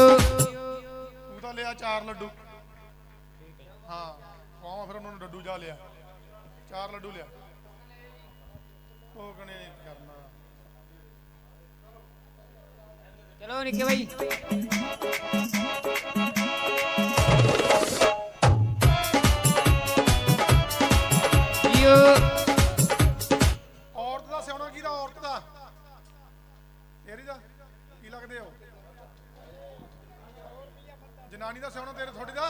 तू तो लिया 4 लड्डू। हाँ पावा फिर उन्होंने डड्डू जा लिया 4 लड्डू लिया वो कने नहीं करना। चलो निके भाई औरत का सियाना की औरत का तेरी दा की लगदे हो जनानी का सियाना तेरे थोड़ी दा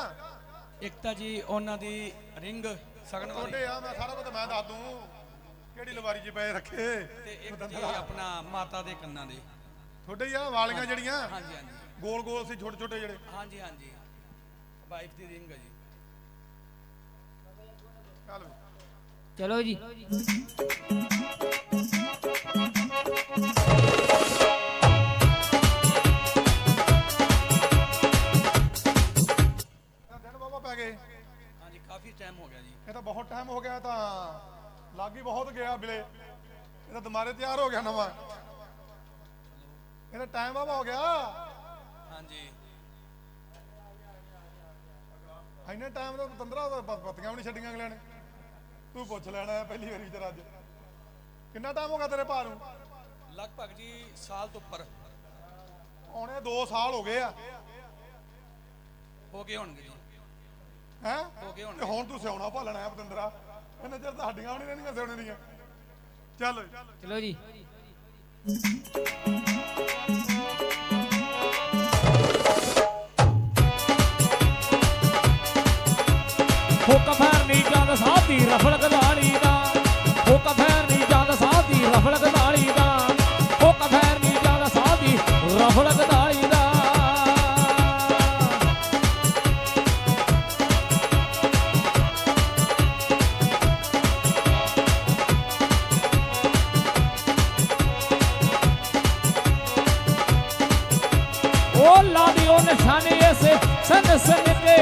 एक ਤਾਂ ਜੀ ਉਹਨਾਂ ਦੀ ਰਿੰਗ ਸਗਨ ਵਾਲੀ थोड़े आ मैं सारा कुछ मैं दस दूं ਕਿਹੜੀ ਲਵਾਰੀ 'ਚ ਪਏ ਰੱਖੇ ਤੇ ਇੱਕ ਜੀ ਆਪਣਾ ਮਾਤਾ ਦੇ ਕੰਨਾਂ ਦੇ ਥੋੜੇ ਹੀ ਆ ਵਾਲੀਆਂ ਜਿਹੜੀਆਂ ਹਾਂਜੀ ਹਾਂਜੀ ਗੋਲ ਗੋਲ ਸੀ ਛੋਟੇ ਛੋਟੇ ਜਿਹੜੇ ਹਾਂਜੀ ਹਾਂਜੀ ਵਾਈਫ ਦੀ ਰਿੰਗ ਹੈ ਜੀ ਚੱਲ चलो जी ਦਿਨ ਬਾਬਾ ਪੈ ਗਏ ਹਾਂਜੀ ਕਾਫੀ ਟਾਈਮ ਹੋ ਗਿਆ ਜੀ ਇਹ ਤਾਂ ਬਹੁਤ ਟਾਈਮ ਹੋ ਗਿਆ ਤਾਂ ਲੱਗ ਹੀ ਬਹੁਤ ਗਿਆ ਬਿਲੇ ਇਹ ਤਾਂ ਦੁਬਾਰੇ ਤਿਆਰ ਹੋ ਗਿਆ ਨਵਾਂ ਇਹਦਾ ਟਾਈਮ ਬਾਬਾ ਹੋ ਗਿਆ ਹਾਂਜੀ ਇੰਨੇ ਟਾਈਮ ਦਾ ਤੰਦਰਾ ਪੱਤੀਆਂ ਵੀ ਨਹੀਂ ਛੱਡੀਆਂ ਅਗਲਿਆਂ ਨੇ ਤੂੰ ਪੁੱਛ ਲੈਣਾ ਪਹਿਲੀ ਵਾਰੀ ਤੇਰਾ ਅੱਜ ਕਿੰਨਾ ਟਾਈਮ ਹੋ ਗਿਆ ਤੇਰੇ ਭਾ ਨੂੰ ਲਗਭਗ ਜੀ ਸਾਲ ਤੋਂ ਉੱਪਰ ਆਉਣੇ 2 ਸਾਲ ਹੋ ਗਏ ਆ ਹੋ ਗਏ ਹੋਣਗੇ ਜੀ ਹੈ ਹੋ ਗਏ ਤੇ ਹੁਣ ਤੂੰ ਸਿਆਉਣਾ ਭਾਲਣਾ ਹੈ ਪਤੰਦਰਾ ਇਹਨੇ ਚਿਰ ਤਾਂ ਹੱਡੀਆਂ ਵੀ ਨਹੀਂ ਰਹਿੰਦੀਆਂ ਸਿਆਉਣੇ ਦੀਆਂ ਚੱਲ चलो जी ਹੁਕਮ ਫੈਰ ਨਹੀਂ ਜੰਦ ਸਾਧੀ ਰਫਲ ਗਦਾਲੀ ਦਾ ਹੁਕਮ ਫੈਰ ਨਹੀਂ ਜੰਦ ਸਾਧੀ ਰਫਲ ਗਦਾਲੀ ਦਾ ਹੁਕਮ ਫੈਰ ਨਹੀਂ ਜੰਦ ਸਾਧੀ ਰਫਲ ਗਦਾਲੀ ਦਾ ਉਹ ਲਾ ਦਿਓ ਨਿਸ਼ਾਨੇ ਐਸੇ ਸਨ ਸਨ ਕੇ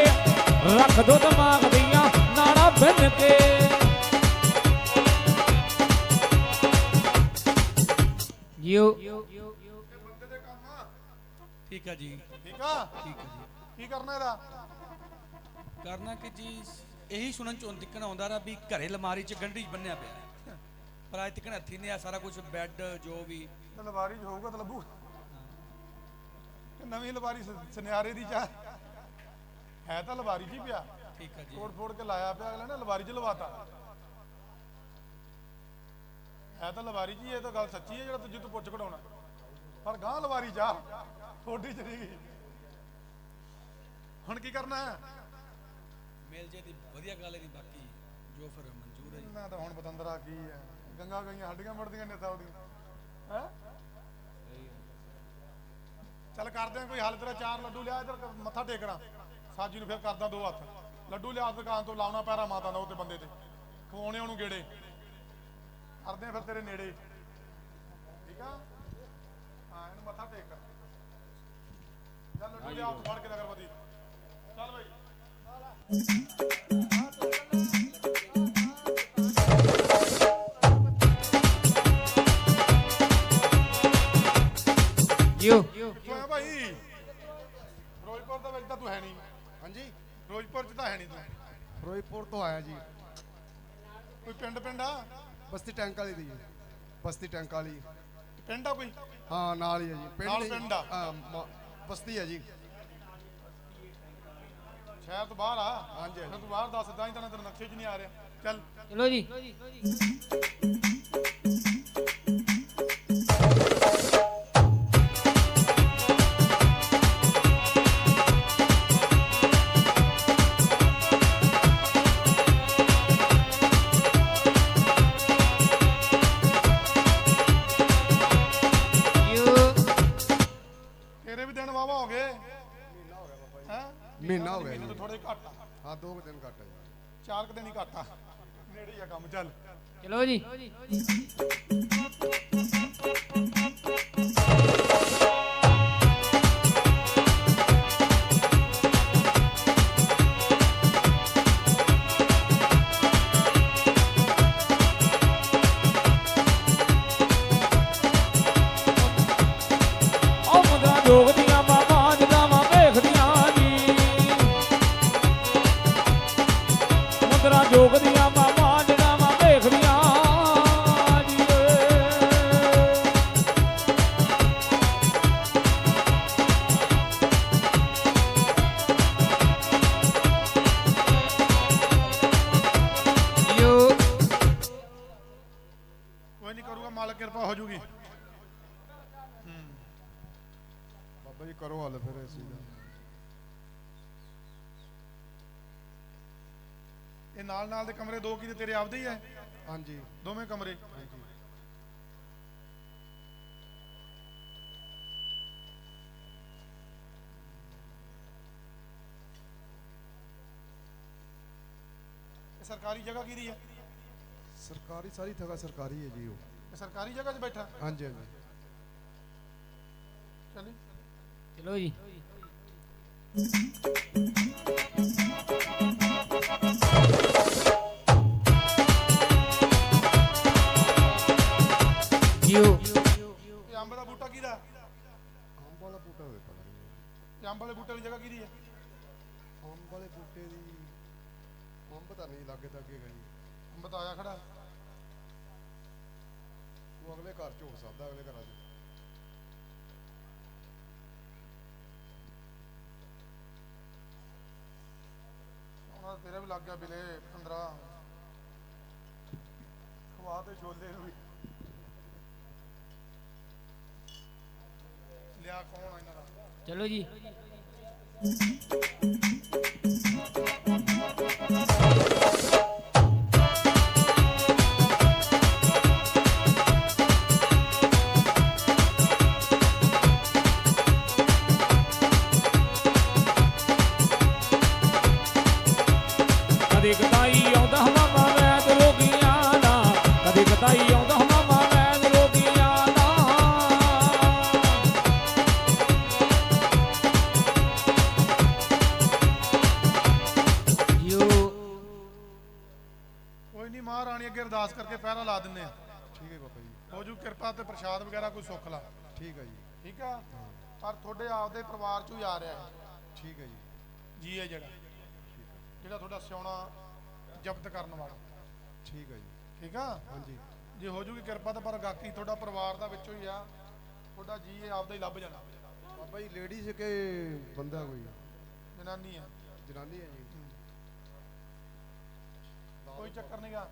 ਰੱਖ ਦੋ ਦਿਮਾਗ ਦੀਆਂ ਨਾੜਾਂ ਬੰਨ ਕੇ जियो ਬੰਦੇ ਦੇ ਕੰਮ ਆ ਠੀਕ ਹੈ ਜੀ ਠੀਕ ਆ ਠੀਕ ਹੈ ਜੀ ਕੀ ਕਰਨਾ ਇਹਦਾ ਕਰਨਾ ਕਿ ਜੀ ਇਹੀ ਸੁਣਨ ਚੋਂ ਦਿੱਕਣ ਆਉਂਦਾ ਰਾ ਵੀ ਘਰੇ ਲਮਾਰੀ 'ਚ ਗੰਢੀ ਬੰਨਿਆ ਪਿਆ ਹੈ। ਪਰ ਅੱਜ ਤੱਕ ਹੱਥੀ ਨੇ ਆ ਸਾਰਾ ਕੁਝ ਬੈੱਡ ਜੋ ਵੀ ਤੇ ਲਵਾਰੀ 'ਚ ਹੋਊਗਾ ਤਾਂ ਲੱਭੂ ਕਿ ਨਵੀਂ ਲਵਾਰੀ ਸੁਨਿਆਰੇ ਦੀ ਚਾਹ ਹੈ ਤਾਂ ਲਵਾਰੀ 'ਚ ਹੀ ਪਿਆ ਠੀਕ ਹੈ ਜੀ ਫੋੜ ਫੋੜ ਕੇ ਲਾਇਆ ਪਿਆ ਅਗਲੇ ਨੇ ਲਵਾਰੀ 'ਚ ਲਵਾਤਾ ਹੈ ਤਾਂ ਲਵਾਰੀ 'ਚ ਹੀ ਇਹ ਤਾਂ ਗੱਲ ਸੱਚੀ ਹੈ ਜਿਹੜਾ ਤੂੰ ਜਿੱਤੋਂ ਪੁੱਛ ਕਢਾਉਣਾ ਪਰ ਗਾਂ ਲਵਾਰੀ ਜਾ ਥੋੜੀ ਚਲੀ ਗਈ ਹੁਣ ਕੀ ਕਰਨਾ ਹੈ ਮਿਲ ਜੇ ਦੀ ਵਧੀਆ ਗੱਲ ਹੈ ਨਹੀਂ ਬਾਕੀ ਜੋ ਫਿਰ ਮਨਜ਼ੂਰ ਹੈ ਜੀ ਮੈਂ ਤਾਂ ਹੁਣ ਪਤੰਦਰਾ ਕੀ ਹੈ ਗੰਗਾ ਗਈਆਂ ਹੱਡੀਆਂ ਮੁੜਦੀਆਂ ਨੇ ਸਾਉਦੀਆਂ ਹੈ ਚੱਲ ਕਰਦੇ ਆ ਕੋਈ ਹੱਲ ਤੇਰਾ 4 ਲੱਡੂ ਲਿਆ ਇਧਰ ਮੱਥਾ ਟੇਕਣਾ ਸਾਜੀ ਨੂੰ ਫਿਰ ਕਰਦਾ 2 ਹੱਥ ਲੱਡੂ ਲਿਆ ਦੁਕਾਨ ਤੋਂ ਲਾਉਣਾ ਪੈਰਾ ਮਾਤਾ ਦਾ ਉਹਤੇ ਬੰਦੇ ਤੇ ਖਵਾਉਣੇ ਉਹਨੂੰ ਗੇੜੇ ਕਰਦੇ ਆ ਫਿਰ ਤੇਰੇ ਨੇੜੇ ਠੀਕ ਆ ਹਾਂ ਇਹਨੂੰ ਮੱਥਾ ਟੇਕ ਕਰ ਚੱਲ ਲੱਡੂ ਲਿਆ ਹੱਥ ਫੜ ਕੇ ਅਗਰਬੱਤੀ ਚੱਲ ਬਈ जियो ਕਿੱਥੋਂ ਆ ਭਾਈ ਫਿਰੋਜ਼ਪੁਰ ਦੇ ਵਿੱਚ ਤਾਂ ਤੂੰ ਹੈ ਨਹੀਂ ਹਾਂਜੀ ਫਿਰੋਜ਼ਪੁਰ ਚ ਤਾਂ ਹੈ ਨਹੀਂ ਤੂੰ ਫਿਰੋਜ਼ਪੁਰ ਤੋਂ ਆਇਆ ਜੀ ਕੋਈ ਪਿੰਡ ਆ ਬਸਤੀ ਟੈਂਕ ਵਾਲੀ ਦੀ ਜੀ ਬਸਤੀ ਟੈਂਕ ਵਾਲੀ ਪਿੰਡ ਆ ਕੋਈ ਹਾਂ ਨਾਲ ਹੀ ਹੈ ਜੀ ਨਾਲ ਨਹੀਂ, ਪਿੰਡ ਆ? ਬਸਤੀ ਹੈ ਜੀ ਸ਼ਹਿਰ ਤੋਂ ਬਾਹਰ ਆ ਹਾਂਜੀ, ਫਿਰ ਤੂੰ ਬਾਹਰ ਦੱਸ ਤਾਂ ਹੀ ਤਾਂ ਤੇਰੇ ਨਕਸ਼ੇ 'ਚ ਨਹੀਂ ਆ ਰਿਹਾ ਚੱਲ चलो जी ਤੇਰੇ ਵੀ ਦਿਨ ਵਾਵਾ ਹੋ ਗਏ ਹੈ ਮਹੀਨਾ ਮਹੀਨਾ ਹੋ ਗਿਆ ਮਹੀਨੇ ਤੋਂ ਜੀ ਥੋੜੇ ਘੱਟ ਆ, ਹਾਂ 2 ਦਿਨ ਘੱਟ ਹੈ ਜੀ 4 ਕੁ ਦਿਨ ਹੀ ਘੱਟ ਆ, ਨੇੜੇ ਹੀ ਆ ਕੰਮ। ਚੱਲ ਚਲੋ ਜੀ ਉਹ ਮੁੰਦਰਾ ਜੋਗਦੀਆਂ ਮਾਮਾ ਜਦਾਵਾਂ ਵੇਖਦੀਆਂ ਜੀ ਮੁੰਦਰਾ ਜੋਗਦੀਆਂ ਮਾਮਾ ਜਦਾਵਾਂ ਵੇਖਦੀਆਂ ਜੀ ਜੀਓ ਕੋਈ ਨਹੀਂ ਕਰੂਗਾ, ਮਾਲਕ ਕਿਰਪਾ ਹੋ ਜੂਗੀ। ਬਾਬਾ ਜੀ ਕਰੋ ਹੱਲ ਫਿਰ ਇਸ ਚੀਜ਼ ਦਾ। ਇਹ ਨਾਲ ਨਾਲ ਦੇ ਕਮਰੇ 2 ਕੀ ਤੇਰੇ ਆਪਦੇ ਹੀ ਐ? ਹਾਂਜੀ ਦੋਵੇਂ ਕਮਰੇ? ਹਾਂਜੀ ਇਹ ਸਰਕਾਰੀ ਜਗ੍ਹਾ ਕਿਹਦੀ ਹੈ? ਸਰਕਾਰੀ ਸਾਰੀ ਥਗਾ ਸਰਕਾਰੀ ਹੈ ਜੀ ਉਹ। ਇਹ ਸਰਕਾਰੀ ਜਗ੍ਹਾ 'ਚ ਬੈਠਾ? ਹਾਂਜੀ ਹਾਂਜੀ ਚੱਲੀ ਚਲੋ ਜੀ ਜੀਓ ਇਹ ਅੰਬ ਦਾ ਬੂਟਾ ਕਿਹਦਾ? ਅੰਬ ਵਾਲਾ ਬੂਟਾ ਹੋਵੇ ਪਤਾ ਨਹੀਂ ਇਹ ਅੰਬ ਵਾਲੇ ਬੂਟੇ ਵਾਲੀ ਜਗ੍ਹਾ ਕਿਹਦੀ ਹੈ? ਅੰਬ ਵਾਲੇ ਬੂਟੇ ਦੀ ਅੰਬ ਤਾਂ ਨਹੀਂ ਲੱਗੇ ਤਾਂ ਅੱਗੇ ਗਈ ਅੰਬ ਤਾਂ ਆਇਆ ਖੜਾ। ਉਹ ਅਗਲੇ ਘਰ ਚ ਹੋ ਸਕਦਾ, ਅਗਲੇ ਘਰਾਂ ਚ। ਉਹਨਾਂ ਦਾ ਤੇਰਾ ਵੀ ਲੱਗ ਗਿਆ ਬਿਲੇ 15 ਖਵਾ ਤੇ ਛੋਲੇ ਨੂੰ ਵੀ। ਲਿਆ ਕੌਣ ਆ ਇਹਨਾਂ ਦਾ? ਚਲੋ ਜੀ ਕਦੇ ਕਦਾਈ ਆਉਂਦਾ ਮਾਮਾ ਵੈਦ ਰੋਗੀਆਂ ਦਾ ਕਦੇ ਕਦਾਈ ਆਉਂਦਾ ਮਾਮਾ ਵੈਦ ਰੋਗੀਆਂ ਦਾ ਜੀਓ ਕੋਈ ਨਹੀਂ, ਮਹਾਰਾਣੀ ਅੱਗੇ ਅਰਦਾਸ ਕਰਕੇ ਪਹਿਰਾ ਲਾ ਦਿੰਨੇ ਆ। ਠੀਕ ਹੈ ਬਾਬਾ ਜੀ ਹੋ ਜੂ ਕਿਰਪਾ ਤੇ ਪ੍ਰਸ਼ਾਦ ਵਗੈਰਾ ਕੋਈ ਸੁੱਖ ਲਾ। ਠੀਕ ਹੈ ਜੀ ਠੀਕ ਆ, ਪਰ ਤੁਹਾਡੇ ਆਪਦੇ ਪਰਿਵਾਰ ਚੋਂ ਹੀ ਆ ਰਿਹਾ ਹੈ ਠੀਕ ਹੈ ਜੀ। ਇਹ ਜਿਹੜਾ ਤੁਹਾਡਾ ਸਿਉਣਾ ਜ਼ਬਤ ਕਰਨ ਵਾਲਾ। ਠੀਕ ਹੈ ਜੀ ਠੀਕ ਆ, ਹਾਂਜੀ ਜੇ ਹੋ ਜੂਗੀ ਕਿਰਪਾ ਤਾਂ ਪਰ ਗਾਕੀ ਤੁਹਾਡਾ ਪਰਿਵਾਰ ਦਾ ਵਿੱਚੋਂ ਹੀ ਆ, ਤੁਹਾਡਾ ਜੀ ਇਹ ਆਪਦਾ ਹੀ ਲੱਭ ਜਾਣਾ। ਬਾਬਾ ਜੀ ਲੇਡੀਜ਼ ਕਿ ਬੰਦਾ ਕੋਈ ਜਨਾਨੀ ਆ, ਜਨਾਨੀ ਹੈ ਜੀ ਕੋਈ ਚੱਕਰ ਨਹੀਂਗਾ।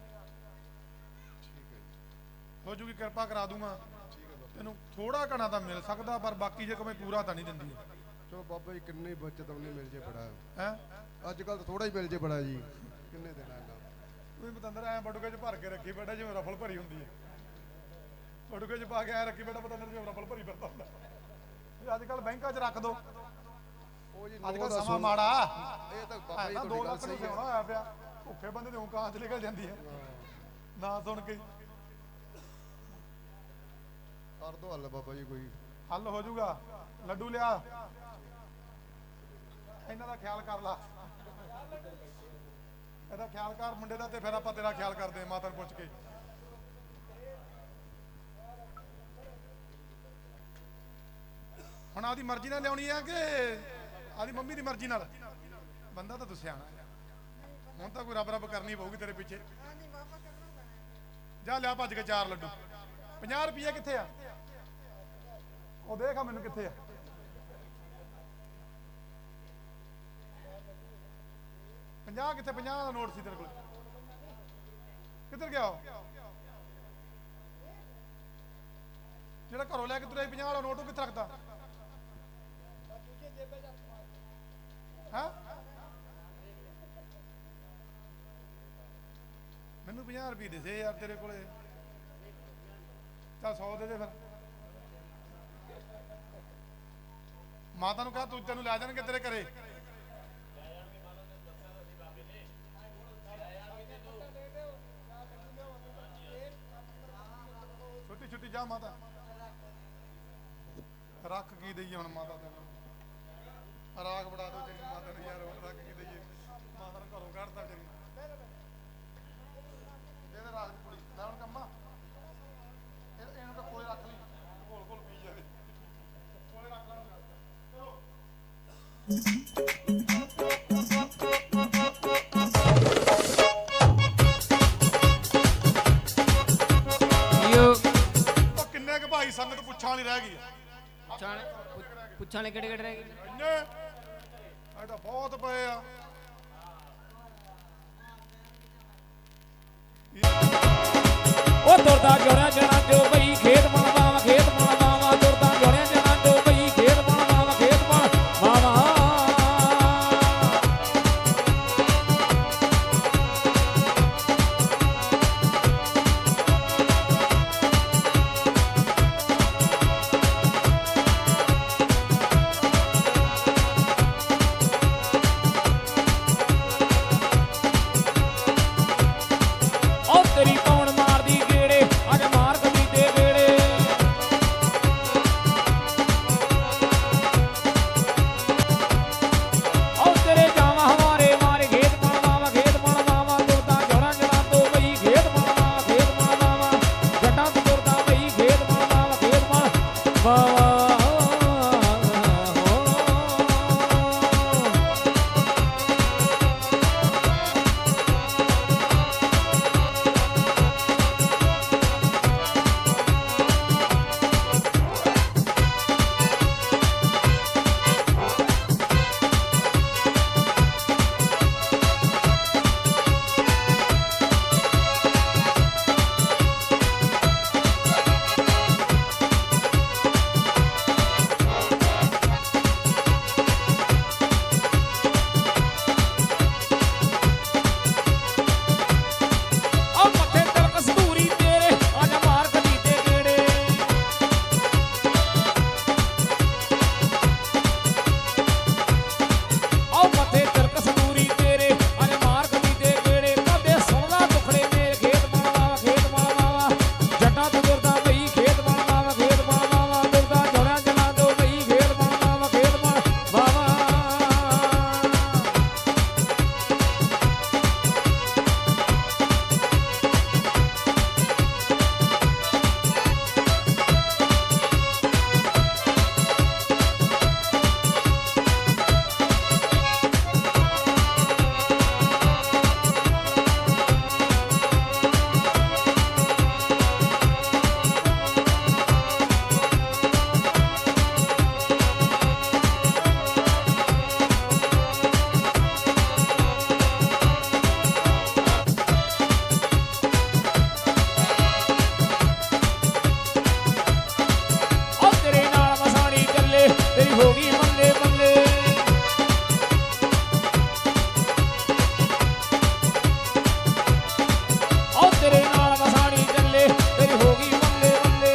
ਠੀਕ ਹੈ ਜੀ ਹੋ ਜੂਗੀ ਕਿਰਪਾ ਕਰਾ ਦੂੰਗਾ। ਠੀਕ ਹੈ ਬਾਬਾ ਤੈਨੂੰ ਥੋੜਾ ਘਣਾ ਤਾਂ ਮਿਲ ਸਕਦਾ, ਪਰ ਬਾਕੀ ਜੇ ਕੋਈ ਪੂਰਾ ਤਾਂ ਨਹੀਂ ਦਿੰਦੀ ਚਲੋ ਬਾਬਾ ਜੀ ਕਿੰਨੀ ਬੱਚਤ ਉਹਨੇ ਮਿਲ ਜੇ ਬੜਾ ਹੈ। ਅੱਜ ਕੱਲ ਤਾਂ ਥੋੜਾ ਹੀ ਮਿਲ ਜੇ ਬੜਾ ਜੀ ਕਿੰਨੇ ਦੇਣਾ ਹੈਗਾ ਤੂੰ ਪਤੰਦਰ ਐ ਬਟੂਕੇ 'ਚ ਭਰ ਕੇ ਰੱਖੀ ਬੈਠਾ ਜਿਵੇਂ ਰਫਲ ਭਰੀ ਹੁੰਦੀ ਹੈ। ਬਟੂਕੇ 'ਚ ਪਾ ਕੇ ਐ ਰੱਖੀ ਬੈਠਾ ਪਤੰਦਰ ਜਿਵੇਂ ਰਫਲ ਭਰੀ ਫਿਰਦਾ ਹੁੰਦਾ। ਇਹ ਅੱਜ ਕੱਲ ਬੈਂਕਾਂ 'ਚ ਰੱਖ ਦੋ, ਉਹ ਜੀ ਅੱਜ ਨੌ ਕੱਲ ਦਾ ਸਮਾਂ ਮਾੜਾ। ਇਹ ਤਾਂ ਬਾਬਾ ਜੀ 2 ਤੁਹਾਡੀ ਗੱਲ ਲੱਖ ਨੂੰ ਸਹੀ ਸਿਆਉਣਾ ਹੈ ਹੋਇਆ ਪਿਆ, ਭੁੱਖੇ ਬੰਦੇ ਦੇ ਊਂ ਕਾਂ 'ਚ ਨਿਕਲ ਜਾਂਦੀ ਹੈ ਨਾ ਸੁਣ ਕੇ। ਕਰ ਦੋ ਹੱਲ ਬਾਬਾ ਜੀ ਕੋਈ। ਹੱਲ ਹੋ ਜਾਊਗਾ। ਲੱਡੂ ਲਿਆ, ਇਹਨਾਂ ਦਾ ਖਿਆਲ ਕਰ ਲਾ, ਇਹਦਾ ਖਿਆਲ ਕਰ ਮੁੰਡੇ ਦਾ, ਤੇ ਫਿਰ ਆਪਾਂ ਤੇਰਾ ਖਿਆਲ ਕਰਦੇ ਮਾਤਾ ਨੂੰ ਪੁੱਛ ਕੇ। ਹੁਣ ਆਦੀ ਮਰਜ਼ੀ ਨਾਲ ਲਿਆਉਣੀ ਆ ਕਿ ਆਦੀ ਮੰਮੀ ਦੀ ਮਰਜ਼ੀ ਨਾਲ? ਬੰਦਾ ਤਾਂ ਤੂੰ ਸਿਆਣਾ ਹੈ, ਹੁਣ ਤਾਂ ਕੋਈ ਰੱਬ ਰੱਬ ਕਰਨੀ ਪਊਗੀ ਤੇਰੇ ਪਿੱਛੇ। ਜਾ ਲਿਆ ਭੱਜ ਕੇ 4 ਲੱਡੂ। 50 ਰੁਪਏ ਕਿੱਥੇ ਆ? ਉਹ ਦੇਖ ਆ ਮੈਨੂੰ ਕਿੱਥੇ ਆ। ਪੰਜਾਹ ਕਿੱਥੇ? 50 ਦਾ ਨੋਟ ਸੀ ਤੇਰੇ ਕੋਲ, ਕਿੱਧਰ ਗਿਆ ਉਹ? ਜਿਹੜਾ ਘਰੋਂ ਲੈ ਕੇ ਤੁਰਿਆ 50 ਵਾਲਾ ਨੋਟ ਉਹ ਕਿੱਥੇ ਰੱਖਦਾ ਹੈ? ਮੈਨੂੰ 50 ਰੁਪਏ ਦੇ ਯਾਰ ਤੇਰੇ ਕੋਲੇ। ਚੱਲ 100 ਦੇ ਦੇ ਫਿਰ। ਮਾਤਾ ਨੂੰ ਕਹ ਤੂੰ, ਤੈਨੂੰ ਲੈ ਜਾਣਗੇ ਤੇਰੇ ਘਰੇ। ਕਿਆ ਮਾਤਾ ਰੱਖ ਕੀ ਦਈਏ ਹੁਣ ਮਾਤਾ ਤੈਨੂੰ ਰਾਖ ਬੜਾ ਦੋ ਤੇਰੀ ਮਾਤਾ ਨੂੰ ਯਾਰ ਹੁਣ ਰੱਖ ਕੀ ਦਈਏ ਮਾਤਾ ਨੂੰ ਘਰੋਂ ਕੱਢਦਾ ਤੇਰੀ ਇਹਦੇ ਰਾਖ ਦੀ ਕੁੜੀ ਲੈ ਹੁਣ ਕੰਮਾ ਇਹਨੂੰ ਤਾਂ ਕੋਲੇ ਰੱਖ ਲਈ ਕੋਲ ਕੋਲ ਪੀ ਜਾਵੇ ਕੋਲੇ ਰੱਖ ਲੈ ਚਲੋ ਯੋ ਉਹ ਕਿੰਨੇ ਕੁ ਭਾਈ ਸੰਗਤ ਪੁੱਛਾਂ ਨਹੀਂ ਰਹਿ ਗਈ ਪੁੱਛਾਂ ਲੈ ਕਿਹੜੇ ਕਿਹੜੇ ਰਹਿ ਗਏ ਇੰਨੇ ਇਹ ਤਾਂ ਬਹੁਤ ਪਏ ਆ ਉਹ ਤੁਰਦਾ ਜੋੜਿਆ ਜਣਾ ਜੋ ਬਈ ਖੇਤ ਬਣਵਾਵਾ ਖੇਤ ਬਣਵਾਵਾ ਤੁਰਦਾ ਜੋੜਿਆ ਜਣਾ ਜੋ ਬਈ ਖੇਤ ਬਣਵਾਵਾ ਖੇਤ ਬਣਵਾਵਾ ਉਹ ਤੇਰੀ ਕੌਣ ਮਾਰਦੀ ਗੇੜੇ ਅੱਜ ਮਾਰ ਗੱਡੀ ਦੇ ਗੇੜੇ ਉਹ ਤੇਰੇ ਜਾਵਾਂ ਹਮਾਰੇ ਮਾਰੇ ਖੇਤ ਬਣਵਾਵਾ ਖੇਤ ਬਣਵਾਵਾ ਤੁਰਦਾ ਜੋੜਾਂ ਜਣਾ ਤੋਂ ਬਈ ਖੇਤ ਬਣਵਾਵਾ ਖੇਤ ਬਣਵਾਵਾ ਜੱਟਾਂ ਤੋਂ ਤੁਰਦਾ ਬਈ ਖੇਤ ਬਣਵਾਵਾ ਖੇਤ ਬਣਵਾਵਾ ਉਹ ਮੱਥੇ ਤੇ ਕਸਤੂਰੀ ਤੇਰੇ ਅੱਜ ਮਾਰ ਗੱਡੀ ਦੇ ਗੇੜੇ ਉਹ ਮੱਥੇ ਤੇ ਕਸਤੂਰੀ ਤੇਰੇ ਅੱਜ ਮਾਰ ਗੱਡੀ ਦੇ ਗੇੜੇ ਕਦੇ ਸੁਣਦਾ ਦੁਖੜੇ ਮੇਰੇ ਖੇਤ ਬਣਵਾਵਾ ਖੇਤ ਬਣਵਾਵਾ ਜੱਟਾਂ ਤੋਂ ਤੁਰਦਾ ਬਈ ਖੇਤ ਬਣਵਾਵਾ ਖੇਤ ਬਣਵਾਵਾ ਤੁਰਦਾ ਜੋੜਿਆ ਜਣਾ ਤੋਂ ਬਈ ਖੇਤ ਬਣਵਾਵਾ ਖੇਤ ਬਣਵਾਵਾ ਉਹ ਤੇਰੇ ਨਾਲ ਮਸਾਣੀ ਚੱਲੇ ਤੇਰੀ ਹੋ ਗਈ ਬੱਲੇ ਬੱਲੇ ਉਹ ਤੇਰੇ ਨਾਲ ਮਸਾਣੀ ਚੱਲੇ ਤੇਰੀ ਹੋ ਗਈ ਬੱਲੇ ਬੱਲੇ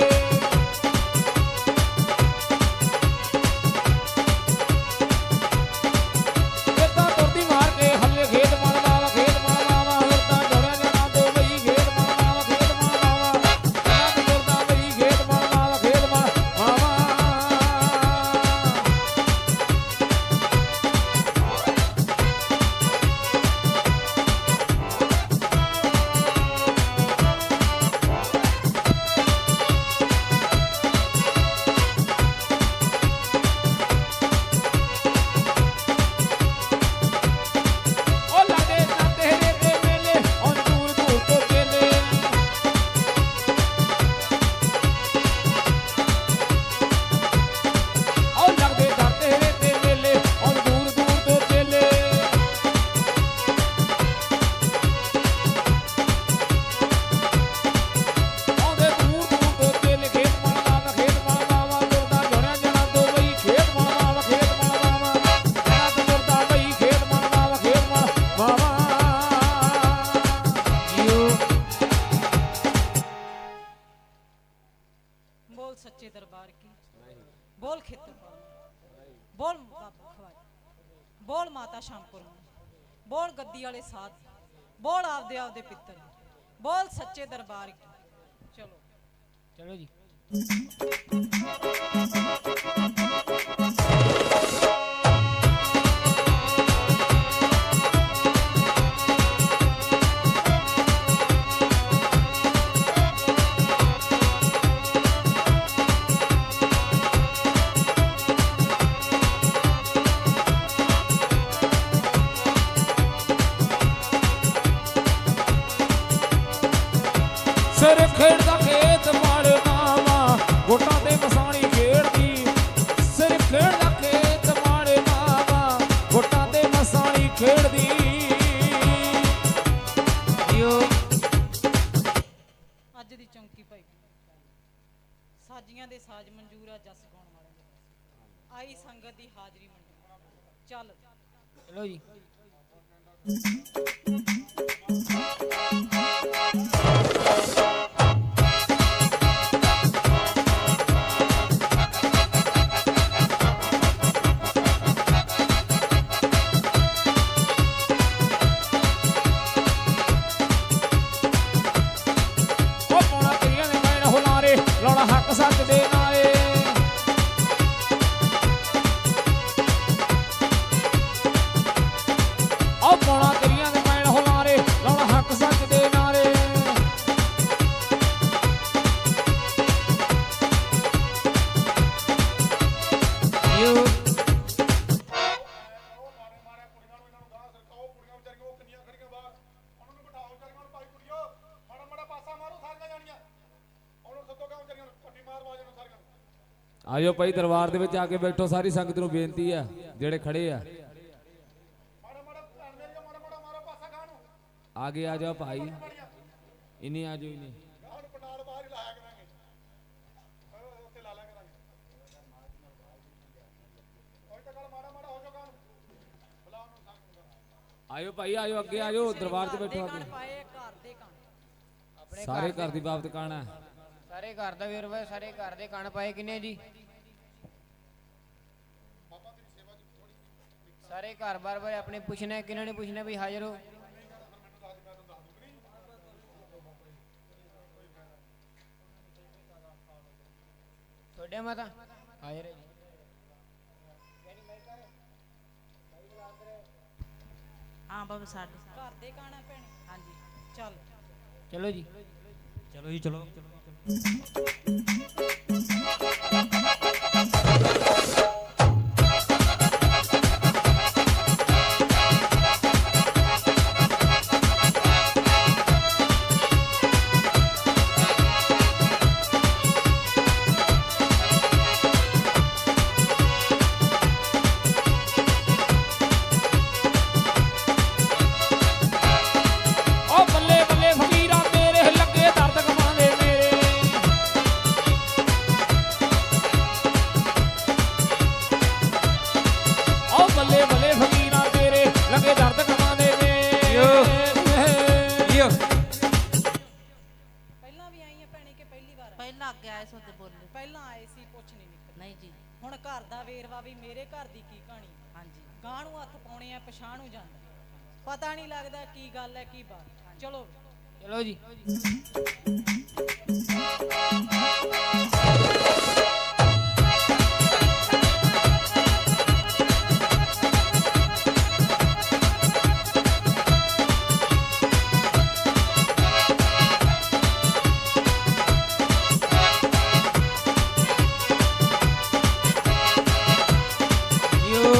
ਕਿੱਦਾਂ ਤੁਰਦੀ ਮਾਰ ਕੇ ਹੱਲੇ ਖੇਤ ਬਣਵਾਵਾ ਖੇਤ ਬਣਵਾਵਾ ਤੁਰਦਾ ਜੋੜਿਆ ਜਣਾ ਤੋਂ ਬਈ ਖੇਤ ਬਣਵਾਵਾ ਖੇਤ ਬਣਵਾਵਾ ਜਣਾ ਤੋਂ ਤੁਰਦਾ ਬਈ ਖੇਤ ਬਣਵਾਵਾ ਖੇਤ ਬਣਵਾਵਾ ਉਹ ਲਾਡੇ ਨਾ ਤੇਰੇ ਤੇ ਮੇਲੇ ਔਰ ਦੂਰ ਦੂਰ ਤੋਂ ਕੇਲੇ ਉਹ ਲੱਗਦੇ ਦਰ ਤੇਰੇ ਤੇ ਮੇਲੇ ਔਰ ਦੂਰ ਦੂਰ ਤੋਂ ਕੇਲੇ ਆਉਂਦੇ ਦੂਰ ਦੂਰ ਤੋਂ ਕੇਲੇ ਖੇਤ ਬਣਵਾਵਾ ਤੁਰਦਾ ਜੋੜਿਆ ਜਣਾ ਤੋਂ ਬਈ ਖੇਤ ਬਣਵਾਵਾ ਜਣਾ ਤੋਂ ਤੁਰਦਾ ਬਈ ਖੇਤ ਬਣਵਾਵਾ ਯੋ बोल सच्चे दरबार की बोल खेतर बोल बाबा खवाई बोल माता शामपुर बोल गद्दी वाले साथ बोल आपदे आपदे पितर बोल सच्चे दरबार की चलो ਚਲੋ ਜੀ ਸਿਰ ਖੇਡਦਾ ਖੇਤ ਮਾਲ ਮਾਵਾ ਗੋਟਾਂ ਤੇ ਮਸਾਣੀ ਖੇਡਦੀ ਸਿਰ ਖੇਡਦਾ ਖੇਤ ਮਾਲ ਮਾਵਾ ਗੋਟਾਂ ਤੇ ਮਸਾਣੀ ਖੇਡਦੀ ਜੀਓ ਅੱਜ ਦੀ ਚੌਂਕੀ ਭਾਈ ਸਾਜੀਆਂ ਦੇ ਸਾਜ਼ ਮਨਜ਼ੂਰ ਆ ਜਸ ਗਾਉਣ ਵਾਲਿਆਂ ਦੇ ਆਈ ਸੰਗਤ ਦੀ ਹਾਜ਼ਰੀ ਮੰਡੀ ਚੱਲ ਚਲੋ ਜੀ ਉਹ ਪਾਉਣਾ ਤੇਰੀਆਂ ਦੇ ਮੈਣ ਹੁਲਾਰੇ ਲਾਉਣਾ ਹੱਕ ਸੱਚ ਦੇ ਨਾਲੇ ਉਹ ਪਾਉਣਾ ਤੇਰੀਆਂ ਦੇ ਮੈਣ ਹੁਲਾਰੇ ਲਾਉਣਾ ਹੱਕ ਸੱਚ ਦੇ ਨਾਲੇ ਜੀਓ ਉਹ ਮਾਰੇ ਮਾਰੇ ਕੁੜੀਆਂ ਨੂੰ ਇਹਨਾਂ ਨੂੰ ਗਾਹ ਸਰਕਾਓ ਕੁੜੀਆਂ ਵਿਚਾਰੀਆਂ ਉਹ ਕਿੰਨੀਆਂ ਖੜੀਆਂ ਬਾਹਰ ਉਹਨਾਂ ਨੂੰ ਬਿਠਾਓ ਵਿਚਾਰੀਆਂ ਨੂੰ ਭਾਈ ਕੁੜੀਓ ਮਾੜਾ ਮਾੜਾ ਪਾਸਾ ਮਾਰੋ ਸਾਰੀਆਂ ਜਾਣੀਆਂ ਉਹਨਾਂ ਨੂੰ ਸੱਦੋ ਗਾਹ ਵਿਚਾਰੀਆਂ ਨੂੰ ਪੱਟੀ ਮਾਰ ਵਾਜ ਨੂੰ ਸਾਰੀਆਂ ਨੂੰ। ਆਜੋ ਭਾਈ ਦਰਬਾਰ ਦੇ ਵਿੱਚ ਆ ਕੇ ਬੈਠੋ ਸਾਰੀ ਸੰਗਤ ਨੂੰ ਬੇਨਤੀ ਆ ਜਿਹੜੇ ਖੜੇ ਆ ਮਾੜਾ ਮਾੜਾ ਭੈਣ ਮੇਰੀਆਂ ਮਾੜਾ ਮਾੜਾ ਮਾਰੋ ਪਾਸਾ ਗਾਹ ਨੂੰ ਆਗੇ ਆ ਜਾਓ ਭਾਈ ਇਨੀ ਆ ਜਾਓ ਇਨੀ ਗਾਹ ਨੂੰ ਪੰਡਾਲ ਬਾਹਰ ਹੀ ਲਾਇਆ ਕਰਾਂਗੇ ਉੱਥੇ ਲਾ ਲਿਆ ਕਰਾਂਗੇ ਕੋਈ ਤਾਂ ਗੱਲ ਮਾੜਾ ਮਾੜਾ ਹੋ ਜਾਓ ਗਾਹ ਨੂੰ ਬੁਲਾ ਉਹਨੂੰ ਸੰਗ ਨੂੰ ਆਜੋ ਭਾਈ ਆਜੋ ਅੱਗੇ ਆਜੋ ਦਰਬਾਰ 'ਚ ਬੈਠੋ ਆ ਕਣ ਕੇ ਪਾਏ ਘਰ ਦੇ ਕਣ ਆਪਣੇ ਸਾਰੇ ਘਰ ਦੀ ਬਾਬਤ ਕਾਣਾ ਸਾਰੇ ਘਰ ਦਾ ਵੀਰ ਵਾ ਸਾਰੇ ਘਰ ਦੇ ਕਣ ਪਾਏ ਕਿੰਨੇ ਜੀ ਸਾਰੇ ਘਰ ਬਾਰ ਆਪਣੇ ਪੁੱਛਣਾ ਕਿਹਨਾਂ ਨੇ ਪੁੱਛਣਾ ਵੀ ਹਾਜ਼ਰ ਹੋ ਤੁਹਾਡੇ ਮਾਤਾ ਹਾਜ਼ਰ ਹੈ ਜੀ ਹਾਂ ਬਾਬਾ ਸਾਡੇ ਘਰ ਦੇ ਕਣ ਭੈਣੇ ਹਾਂਜੀ ਚੱਲ ਚਲੋ ਜੀ ਚਲੋ ਜੀ ਚਲੋ ਉਹ ਬੱਲੇ ਬੱਲੇ ਫਕੀਰਾਂ ਤੇਰੇ ਲੱਗੇ ਦਰਦ ਕਮਾਉਂਦੇ ਮੇਰੇ ਉਹ ਬੱਲੇ ਬੱਲੇ ਫਕੀਰਾਂ ਤੇਰੇ ਲੱਗੇ ਦਰਦ ਕਮਾਉਂਦੇ ਮੇਰੇ ਜੀਓ ਪਹਿਲਾਂ ਵੀ ਆਈ ਆ ਭੈਣੇ ਕਿ ਪਹਿਲੀ ਵਾਰ ਆਈ? ਪਹਿਲਾਂ ਅੱਗੇ ਆਏ ਸੋਦੇ ਬੋਲੇ ਪਹਿਲਾਂ ਆਏ ਸੀ ਪੁੱਛ ਨਹੀਂ ਨਿਕਲ ਨਹੀਂ ਜੀ ਹੁਣ ਘਰ ਦਾ ਵੇਰਵਾ ਵੀ ਮੇਰੇ ਘਰ ਦੀ ਕੀ ਕਹਾਣੀ ਹਾਂਜੀ ਗਾਂ ਨੂੰ ਹੱਥ ਪਾਉਣੇ ਆ ਪਛਾਣ ਨੂੰ ਜਾਂਦਾ ਪਤਾ ਨਹੀਂ ਲੱਗਦਾ ਕੀ ਗੱਲ ਹੈ ਕੀ ਬਾਤ ਚਲੋ ਚਲੋ ਜੀ ਜੀਓ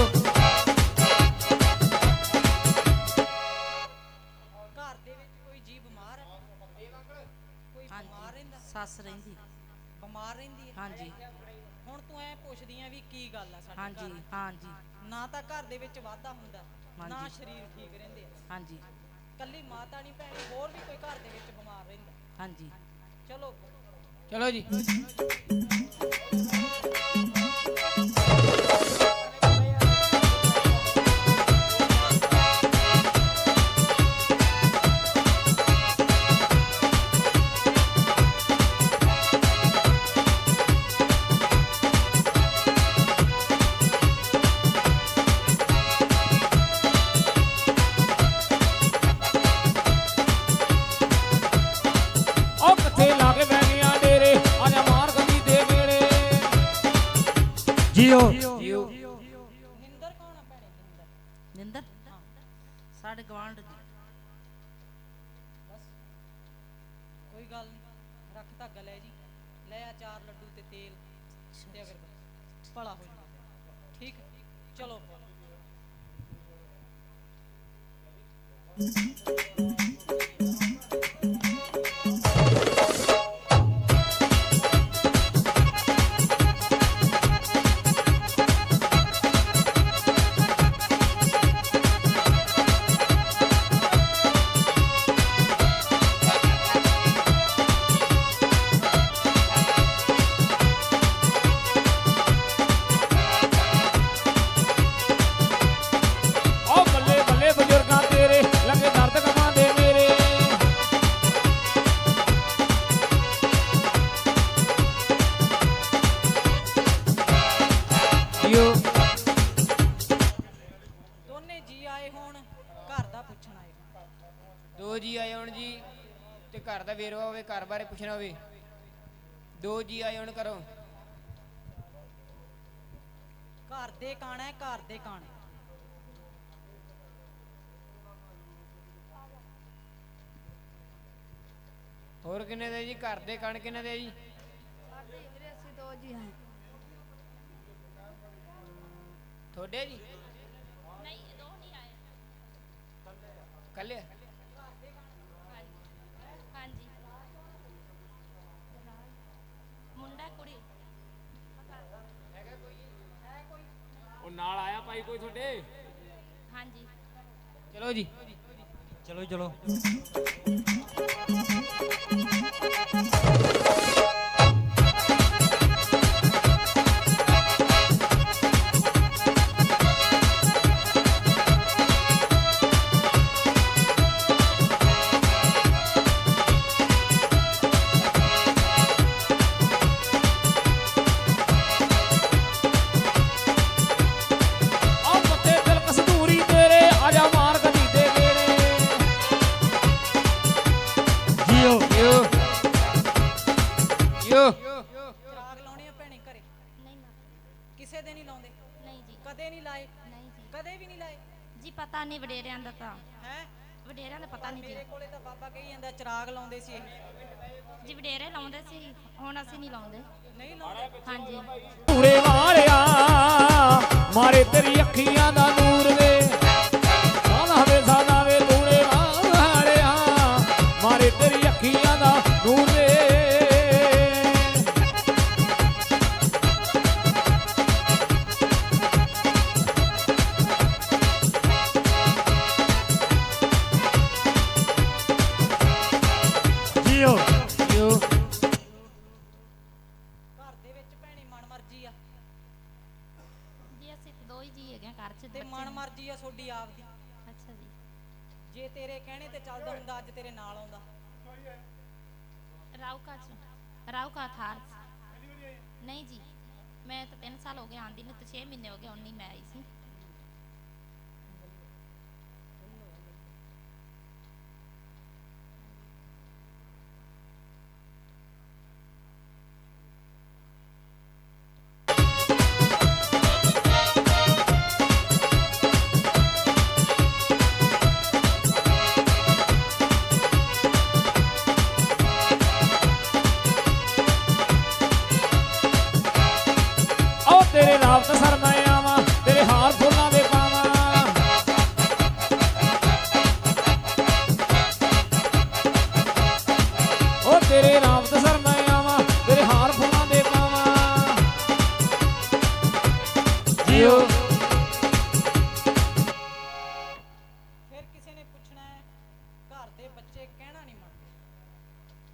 ਘਰ ਦੇ ਵਿੱਚ ਕੋਈ ਜੀ ਬਿਮਾਰ ਹੈ ਕੋਈ ਬਿਮਾਰ ਰਹਿੰਦਾ ਸੱਸ ਰਹਿੰਦੀ ਬਿਮਾਰ ਰਹਿੰਦੀ ਹੈ ਹਾਂਜੀ ਹੁਣ ਤੂੰ ਐ ਪੁੱਛਦੀ ਆ ਵੀ ਕੀ ਗੱਲ ਆ ਸਾਡੇ ਹਾਂਜੀ ਘਰ? ਹਾਂਜੀ ਨਾ ਤਾਂ ਘਰ ਦੇ ਵਿੱਚ ਵਾਧਾ ਹੁੰਦਾ ਨਾ ਹਾਂਜੀ। ਸਰੀਰ ਠੀਕ ਰਹਿੰਦੇ ਆ ਹਾਂਜੀ ਕੱਲੀ ਮਾਤਾ ਨਹੀਂ ਭੈਣੇ ਹੋਰ ਵੀ ਕੋਈ ਘਰ ਦੇ ਵਿੱਚ ਬਿਮਾਰ ਰਹਿੰਦਾ ਹਾਂਜੀ ਚਲੋ ਚਲੋ ਜੀ ਉਹ ਕਿੱਥੇ ਲਾ ਕੇ ਬਹਿ ਗਿਆ ਡੇਰੇ ਆਜਾ ਮਾਰ ਗੰਦੀ ਜੀਓ ਜੀਓ ਨਿੰਦਰ ਕੌਣ ਆ ਭੈਣੇ ਨਿੰਦਰ ਨਿੰਦਰ ਸਾਡੇ ਗਵਾਂਢ ਦੀ ਕੋਈ ਗੱਲ ਨਹੀਂ ਰੱਖ ਧਾਗਾ ਲੈ ਜੀ ਲੈ ਆ 4 ਲੱਡੂ ਤੇ ਤੇਲ ਤੇ ਅਗਰਬੱਤੀ ਭਲਾ ਹੋ ਜਾਊਗਾ ਠੀਕ ਹੈ? ਚਲੋ ਓ ਬੱਲੇ ਬੱਲੇ ਬਜ਼ੁਰਗਾਂ ਤੇਰੇ ਲੰਗੇ ਦਰਦ ਕਮਾਂ ਦੇ ਮੇਰੇ ਜੀਓ ਦੋਨੇ ਜੀ ਆਏ ਹੋਣ ਘਰ ਦਾ ਪੁੱਛਣ ਆਏ ਹੋਣ। ਦੋ ਜੀ ਆਏ ਹੋਣ ਜੀ ਤੇ ਘਰ ਦਾ ਵੇਰਵਾ ਹੋਵੇ, ਘਰ ਬਾਰੇ ਪੁੱਛਣਾ ਹੋਵੇ। ਦੋ ਜੀ ਆਏ ਹੋਣ ਘਰੋਂ। ਘਰ ਦੇ ਕਾਣਾ ਹੈ ਘਰ ਦੇ ਕਾਣੇ ਹੋਰ ਕਿੰਨੇ ਦੇ ਜੀ? ਘਰ ਦੇ ਕਣ ਕਿੰਨੇ ਦੇ ਜੀ? ਅਸੀਂ ਦੋ ਜੀ ਹਾਂ ਤੁਹਾਡੇ ਜੀ? ਨਹੀਂ ਦੋ ਨਹੀਂ ਆਏ ਕੱਲੇ? ਹਾਂਜੀ ਮੁੰਡਾ ਕੁੜੀ ਉਹ ਨਾਲ ਆਇਆ ਭਾਈ ਕੋਈ ਤੁਹਾਡੇ? ਹਾਂਜੀ ਚਲੋ ਜੀ। ਚਲੋ ਚਲੋ ਆ ਮੱਥੇ ਦਿਲ ਕਸਤੂਰੀ ਤੇਰੇ ਆਜਾ ਮਾਰ ਕਦੀ ਦੇ ਗੇੜੇ ਜੀਓ ਜੀਓ ਜੀਓ ਚਰਾਗ ਲਾਉਣੇ ਆ ਭੈਣੇ ਘਰੇ ਨਹੀਂ ਨਾ ਕਿਸੇ ਦੇ ਨਹੀਂ ਲਾਉਂਦੇ ਨਹੀਂ ਜੀ ਕਦੇ ਨਹੀਂ ਲਾਏ ਨਹੀਂ ਜੀ ਕਦੇ ਵੀ ਨਹੀਂ ਲਾਏ ਜੀ ਪਤਾ ਨਹੀਂ ਵਡੇਰਿਆਂ ਦਾ ਤਾਂ ਹੈ ਵਡੇਰਿਆਂ ਦਾ ਪਤਾ ਨਹੀਂ ਜੀ ਮੇਰੇ ਕੋਲੇ ਤਾਂ ਬਾਬਾ ਕਹੀ ਜਾਂਦਾ ਚਰਾਗ ਲਾਉਂਦੇ ਸੀ ਇਹ ਜੀ ਵਡੇਰੇ ਲਾਉਂਦੇ ਸੀ ਹੁਣ ਅਸੀਂ ਨਹੀਂ ਲਾਉਂਦੇ ਨਹੀਂ ਲਾਉਂਦੇ ਹਾਂਜੀ ਧੂੜੇ ਵਾਲਿਆ ਮਾਰੇ ਤੇਰੀ ਅੱਖੀਆਂ ਦਾ ਨੂਰ ਵੇ ਸਾਦਾ ਵੇ ਧੂੜੇ ਵਾਲਿਆ ਮਾਰੇ ਤੇਰੀ ਅੱਖੀਆਂ ਦਾ ਨੂਰ ਵੇ ਜੀਓ ਜੀਓ ਘਰ ਦੇ ਵਿੱਚ ਭੈਣੇ ਮਨ ਮਰਜ਼ੀ ਆ ਜੀ ਅਸੀਂ ਤਾਂ ਦੋ ਹੀ ਜੀ ਹੈਗੇ ਹਾਂ ਘਰ 'ਚ ਤੇ ਬੱਚੇ ਮਨ ਨਹੀਂ। ਮਰਜ਼ੀ ਆ ਤੁਹਾਡੀ ਆਪਦੀ ਅੱਛਾ ਜੀ ਜੇ ਤੇਰੇ ਕਹਿਣੇ ਤੇ ਚੱਲਦਾ ਹੁੰਦਾ ਅੱਜ ਤੇਰੇ ਨਾਲ ਆਉਂਦਾ ਰਾਉਕਾ ਥਾਰ ਨਹੀਂ ਜੀ ਮੈਂ ਤਾਂ 3 ਸਾਲ ਹੋ ਗਏ ਆਂਦੀ ਨੂੰ ਤੇ 6 ਮਹੀਨੇ ਹੋ ਗਏ ਹੁਣ ਨਹੀਂ ਮੈਂ ਆਈ ਸੀ ਓ ਤੇਰੇ ਰਾਵਤ ਸਰ ਮੈਂ ਆਵਾਂ ਤੇਰੇ ਹਾਰ ਫੁੱਲਾਂ ਦੇ ਪਾਵਾਂ ਓ ਤੇਰੇ ਰਾਵਤ ਸਰ ਮੈਂ ਆਵਾਂ ਤੇਰੇ ਹਾਰ ਫੁੱਲਾਂ ਦੇ ਪਾਵਾਂ ਜੀਓ ਫਿਰ ਕਿਸੇ ਨੇ ਪੁੱਛਣਾ ਹੈ ਘਰ ਦੇ ਬੱਚੇ ਕਹਿਣਾ ਨਹੀਂ ਮੰਨਦੇ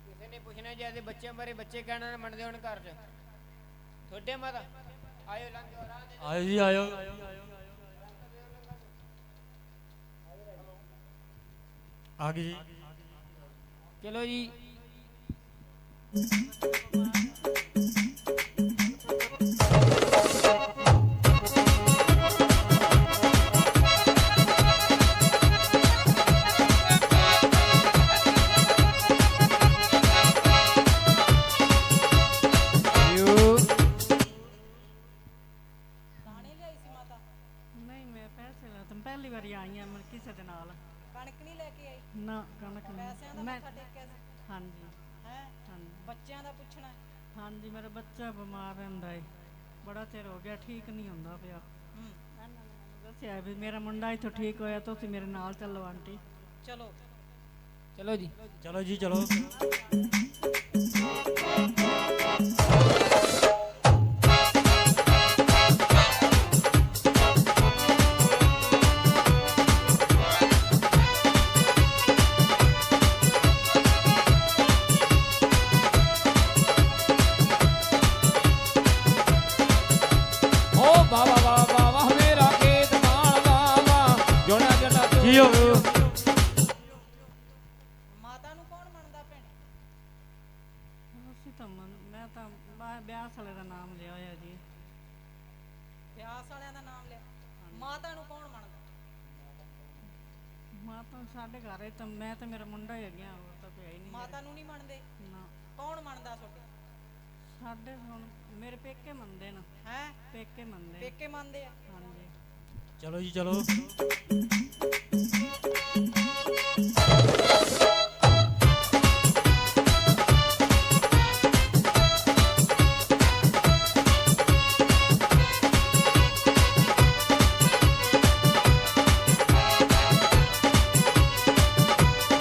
ਕਿਸੇ ਨੇ ਪੁੱਛਣਾ ਜੇ ਇਹਦੇ ਬੱਚਿਆਂ ਬਾਰੇ ਬੱਚੇ ਕਹਿਣਾ ਨਾ ਮੰਨਦੇ ਹੁਣ ਘਰ 'ਚ ਤੁਹਾਡੇ ਮਾਤਾ ਆਇਓ ਲੰਘ ਜਾਓ ਰਾਹ ਦੇ ਆਇਓ ਜੀ ਆਇਓ ਆ ਗਈ ਜੀ ਚਲੋ ਜੀ। ਆਈਆਂ ਮੈਂ ਕਿਸੇ ਦੇ ਨਾਲ ਕਣਕ ਨਹੀਂ ਲੈ ਕੇ ਆਈ ਨਾ ਕਣਕ ਪੈਸਿਆਂ ਦਾ ਨਹੀਂ ਮੈਂ ਮੱਥਾ ਟੇਕਿਆ ਸੀ ਹਾਂਜੀ ਹੈ ਹਾਂਜੀ ਬੱਚਿਆਂ ਦਾ ਪੁੱਛਣਾ ਹੈ। ਹਾਂਜੀ ਮੇਰਾ ਬੱਚਾ ਬਿਮਾਰ ਰਹਿੰਦਾ ਏ ਬੜਾ ਚਿਰ ਹੋ ਗਿਆ ਠੀਕ ਨਹੀਂ ਹੁੰਦਾ ਪਿਆ ਹੂੰ ਦੱਸਿਆ ਵੀ ਮੇਰਾ ਮੁੰਡਾ ਇੱਥੋਂ ਠੀਕ ਹੋਇਆ ਤੁਸੀਂ ਮੇਰੇ ਨਾਲ ਚੱਲੋ ਆਂਟੀ ਚਲੋ ਚਲੋ ਜੀ ਚਲੋ ਜੀ ਚਲੋ ਓ ਬਾਵਾ ਬਾਵਾ ਵਾਹ ਮੇਰਾ ਖੇਤ ਨਾਲ ਬਾਵਾ ਜੋੜਾ ਜੱਟਾ ਜੀਓ ਮਾਤਾ ਨੂੰ ਕੌਣ ਮੰਨਦਾ ਭੈਣੇ ਅਸੀਂ ਤਾਂ ਮੈਂ ਤਾਂ ਵਿਆਹ ਵਾਲੇ ਦਾ ਨਾਮ ਲਿਆ ਹੋਇਆ ਜੀ ਵਿਆਸ ਵਾਲਿਆਂ ਦਾ ਨਾਮ ਲਿਆ ਮਾਤਾ ਨੂੰ ਕੌਣ ਮੰਨਦਾ ਮਾਤਾ ਸਾਡੇ ਘਰ ਹੈ ਤਾਂ ਮੈਂ ਤਾਂ ਮੇਰਾ ਮੁੰਡਾ ਹੀ ਹੈਗਾ ਹੋਰ ਤਾਂ ਕੋਈ ਹੈ ਹੀ ਨਹੀਂ ਮਾਤਾ ਨੂੰ ਨਹੀਂ ਮੰਨਦੇ ਨਾ ਕੌਣ ਮੰਨਦਾ ਤੁਹਾਡੇ ਸਾਡੇ ਹੁਣ ਮੇਰੇ ਪੇਕੇ ਮੰਨਦੇ ਨਾ ਹੈ ਪੇਕੇ ਮੰਨਦੇ ਪੇਕੇ ਮੰਨਦੇ ਆ ਹਾਂਜੀ ਚਲੋ ਜੀ ਚਲੋ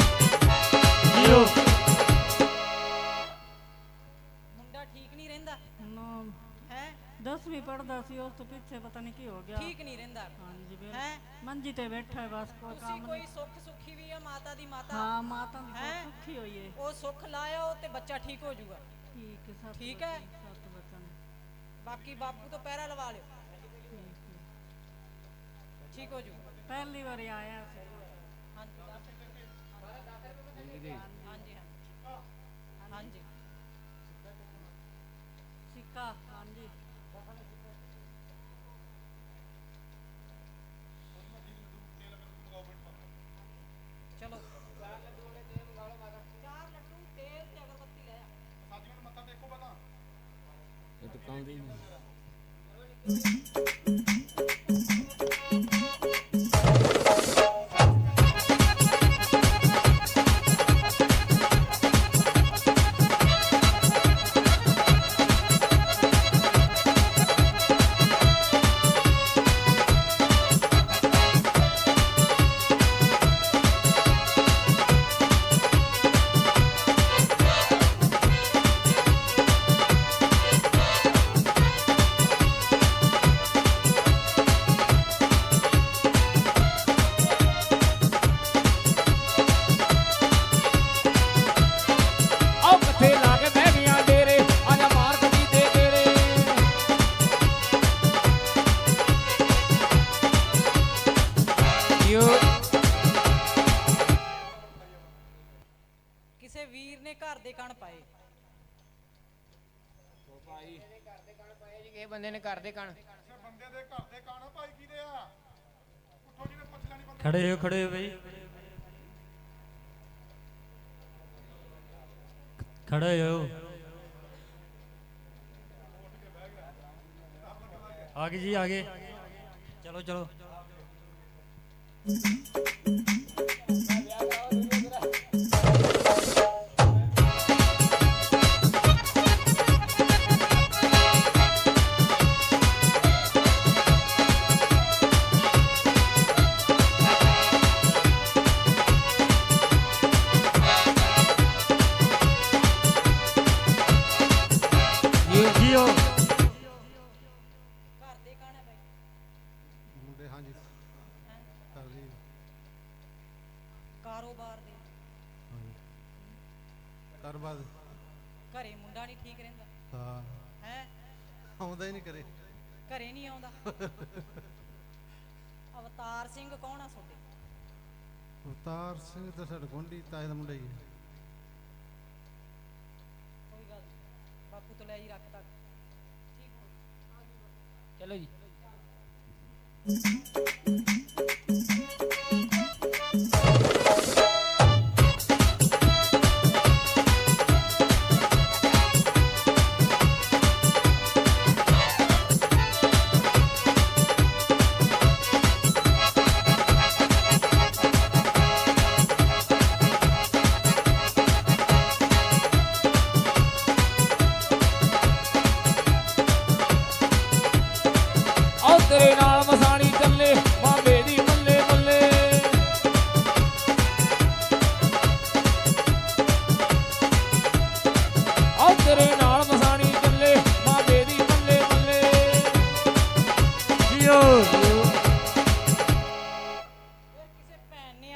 ਜੀਓ ਮੁੰਡਾ ਠੀਕ ਨਹੀਂ ਰਹਿੰਦਾ ਨਾ ਹੈ 10ਵੀਂ ਪੜਦਾ ਸੀ ਉਸ ਤੋਂ ਪਿੱਛੇ ਪਤਾ ਨਹੀਂ ਕੀ ਹੋ ਗਿਆ ਠੀਕ ਨਹੀਂ ਰਹਿੰਦਾ ਹਾਂਜੀ ਹੈ ਮੰਜੀ ਤੇ ਬੈਠਾ ਹੈ ਬਸ ਕੋਈ ਤੁਸੀਂ ਕੰਮ ਕੋਈ ਨਹੀਂ ਸੁੱਖ ਸੁੱਖੀ ਵੀ ਆ ਮਾਤਾ ਦੀ ਮਾਤਾ ਹਾਂ ਮਾਤਾ ਦੀ ਹੈਂ? ਬਹੁਤ ਸੁੱਖੀ ਹੋਈ ਏ ਉਹ ਸੁੱਖ ਲਾਇਓ ਤੇ ਬੱਚਾ ਠੀਕ ਹੋ ਜਾਊਗਾ ਠੀਕ ਹੈ ਸੱਤ ਠੀਕ ਹੈ? ਬੱਚੇ, ਸੱਤ ਬੱਚਨ ਬਾਕੀ ਬਾਪੂ ਤੋਂ ਪਹਿਰਾ ਲਵਾ ਲਿਓ ਠੀਕ ਹੋ ਜਾਊਗਾ ਪਹਿਲੀ ਵਾਰੀ ਆਇਆ ਸੀ ਹਾਂਜੀ ਹਾਂਜੀ ਹਾਂਜੀ ਸਿੱਕਾ ਹਾਂਜੀ ਚਲੋ 4 ਲੱਡੂ ਤੇਲ ਤੇ ਅਗਰਬੱਤੀ ਲੈ ਆ ਸਾਜੀਆਂ ਨੂੰ ਮੱਥਾ ਟੇਕੋ ਪਹਿਲਾਂ ਆਓ ਕਿੱਥੇ ਲਾ ਕੇ ਬਹਿ ਗਈਆਂ ਡੇਰੇ ਆਜਾ ਮਾਰ ਕਦੀ ਦੇ ਤੇਰੇ ਯੋ ਕਿਸੇ ਵੀਰ ਨੇ ਘਰ ਦੇ ਕਣ ਪਾਏ ਇਹ ਬੰਦੇ ਨੇ ਘਰ ਦੇ ਕਣ ਕਿਸੇ ਬੰਦੇ ਦੇ ਘਰ ਦੇ ਕਾਣਾ ਭਾਈ ਕਿਹਦੇ ਆ ਉੱਠੋ ਜਿਹਨੇ ਪੁੱਛ ਲੈਣੀ ਬੰਦੇ ਖੜੇ ਹੋ ਬਈ ਖੜੇ ਹੋ ਆਗੇ ਜੀ ਆਗੇ ਚਲੋ ਚਲੋ ਜੀਓ ਘਰ ਦੇ ਕਣ ਹੈ ਬਾਈ ਮੁੰਡੇ ਹਾਂਜੀ ਕਰ ਲਈ ਕਾਰੋਬਾਰ ਦੇ ਕਾਰੋਬਾਰ ਘਰੇ ਮੁੰਡਾ ਨਹੀਂ ਠੀਕ ਰਹਿੰਦਾ ਹਾਂ ਹੈ ਆਉਂਦਾ ਹੀ ਨਹੀਂ ਕਰੇ ਘਰੇ ਨਹੀਂ ਆਉਂਦਾ ਅਵਤਾਰ ਸਿੰਘ ਕੌਣ ਆ ਤੁਹਾਡੇ ਅਵਤਾਰ ਸਿੰਘ ਤਾਂ ਸਾਡਾ ਗੁਆਂਢੀ ਤਾਏ ਦਾ ਮੁੰਡਾ ਹੀ ਹੈ ਕੋਈ ਗੱਲ ਨੀ, ਬਾਪੂ ਤੋਂ ਲੈ ਹੀ ਰੱਖ ਤੱਕ ਠੀਕ ਹੋ ਚਲੋ ਜੀ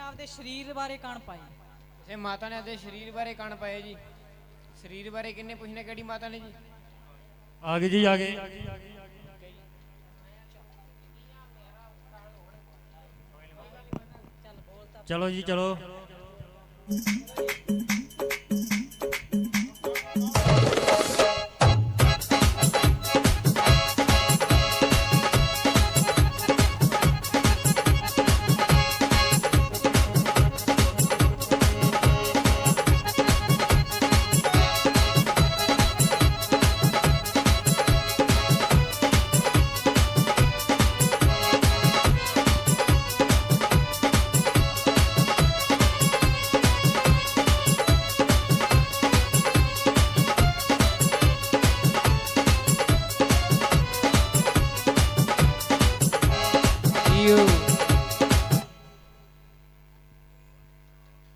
ਆਪਦੇ ਸਰੀਰ ਬਾਰੇ ਕਣ ਪਾਏ? ਕਿਸੇ ਮਾਤਾ ਨੇ ਆਪਦੇ ਸਰੀਰ ਬਾਰੇ ਕਣ ਪਾਏ ਜੀ। ਸਰੀਰ ਬਾਰੇ ਕਿੰਨੇ ਪੁੱਛਣਾ, ਕਿਹੜੀ ਮਾਤਾ ਨੇ ਜੀ? ਆ ਗਏ ਜੀ ਆ ਗਏ। ਚਲੋ ਜੀ ਚਲੋ।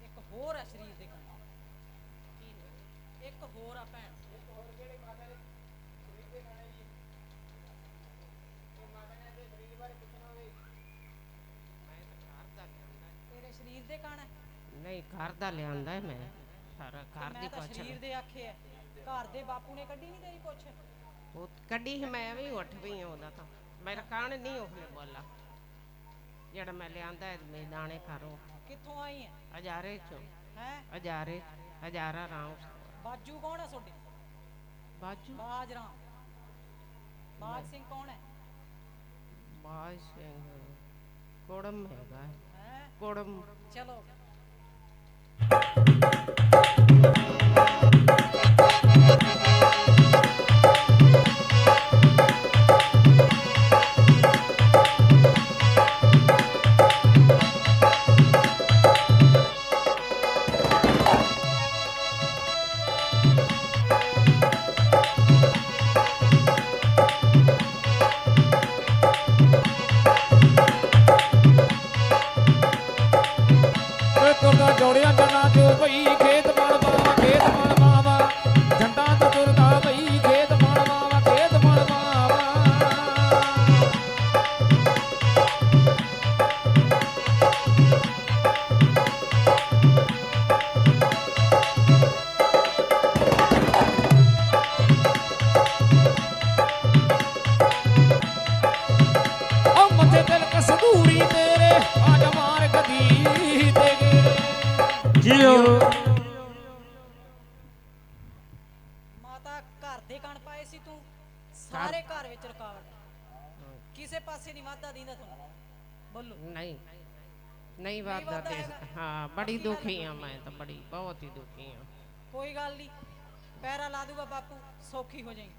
ਇੱਕ ਹੋਰ ਆ ਸਰੀਰ ਦੇ ਕਣ, ਇੱਕ ਹੋਰ ਆ ਭੈਣ। ਤੇਰੇ ਸਰੀਰ ਦੇ ਕਣ ਹੈ? ਨਹੀਂ ਘਰ ਦਾ ਲਿਆਂਦਾ ਹੈ ਮੈਂ ਸਾਰਾ ਘਰ ਦੀ ਮੈਂ ਤਾਂ ਪੁੱਛ ਸਰੀਰ ਦੇ ਆਖੇ ਹੈ, ਘਰ ਦੇ ਬਾਪੂ ਨੇ ਕੱਢੀ ਨਹੀਂ ਤੇਰੀ ਪੁੱਛ? ਉਹ ਕੱਢੀ ਸੀ, ਮੈਂ ਵੀ ਉੱਠ ਪਈ ਹਾਂ ਉਹਦਾ ਤਾਂ ਮੇਰਾ ਕਾਣ ਨਹੀਂ ਉਹਨੇ ਬੋਲਾ ਜਿਹੜਾ ਮੈਂ ਲਿਆਂਦਾ ਹੈ ਮੈਦਾਨੇ ਘਰੋਂ। ਕਿੱਥੋਂ ਆਈ ਹੈ? ਹਜ਼ਾਰੇ ਚੋਂ। ਹੈ ਹਜ਼ਾਰਾ ਰਾਮ। ਬਾਜੂ ਕੌਣ ਹੈ ਤੁਹਾਡੇ? ਬਾਜੂ ਬਾਜ ਰਾਮ। ਬਾਜ ਸਿੰਘ ਕੌਣ ਹੈ? ਬਾਜ ਸਿੰਘ ਕੋੜਮ ਹੈਗਾ। ਹੈ ਕੋੜਮ। ਚਲੋ ਤੁਰਦਾ ਜੋੜਿਆਂ ਜਨਾਂ ਚੋਂ ਭਈ ਖੇਤ ਮਣ ਮਾਵਾ, ਖੇਤ ਮਣ ਮਾਵਾ, ਝੰਡਾ ਤੋਂ ਤੁਰਦਾ ਭਈ ਖੇਤ ਮਣ ਮਾਵਾ, ਖੇਤ ਮਣ ਮਾਵਾ। ਉਹ ਮੱਥੇ ਤਿਲਕ ਸੰਧੂਰੀ ਤੇਰੇ ਆਜ ਮਾਰ ਗਦੀ ਤੇ ਗੇੜੇ। ਜੀਓ ਮਾਤਾ ਘਰ ਦੇ ਕਣ ਪਾਏ ਸੀ ਤੂੰ, ਸਾਰੇ ਘਰ ਵਿੱਚ ਰੁਕਾਵਟ ਹੈ। ਕਿਸੇ ਪਾਸੇ ਨਹੀਂ ਵਾਧਾ ਦਿੰਦਾ ਤੁਹਾਨੂੰ? ਬੋਲੋ। ਨਹੀਂ ਨਹੀਂ ਵਾਦਾ ਤੇ ਹਾਂ ਬੜੀ ਦੁਖੀ ਹਾਂ ਮੈਂ ਤਾਂ, ਬੜੀ ਬਹੁਤ ਹੀ ਦੁਖੀ ਹਾਂ। ਕੋਈ ਗੱਲ ਨਹੀਂ, ਪੈਰਾ ਲਾ ਦੂਗਾ ਬਾਪੂ, ਸੌਖੀ ਹੋ ਜਾਏਗੀ।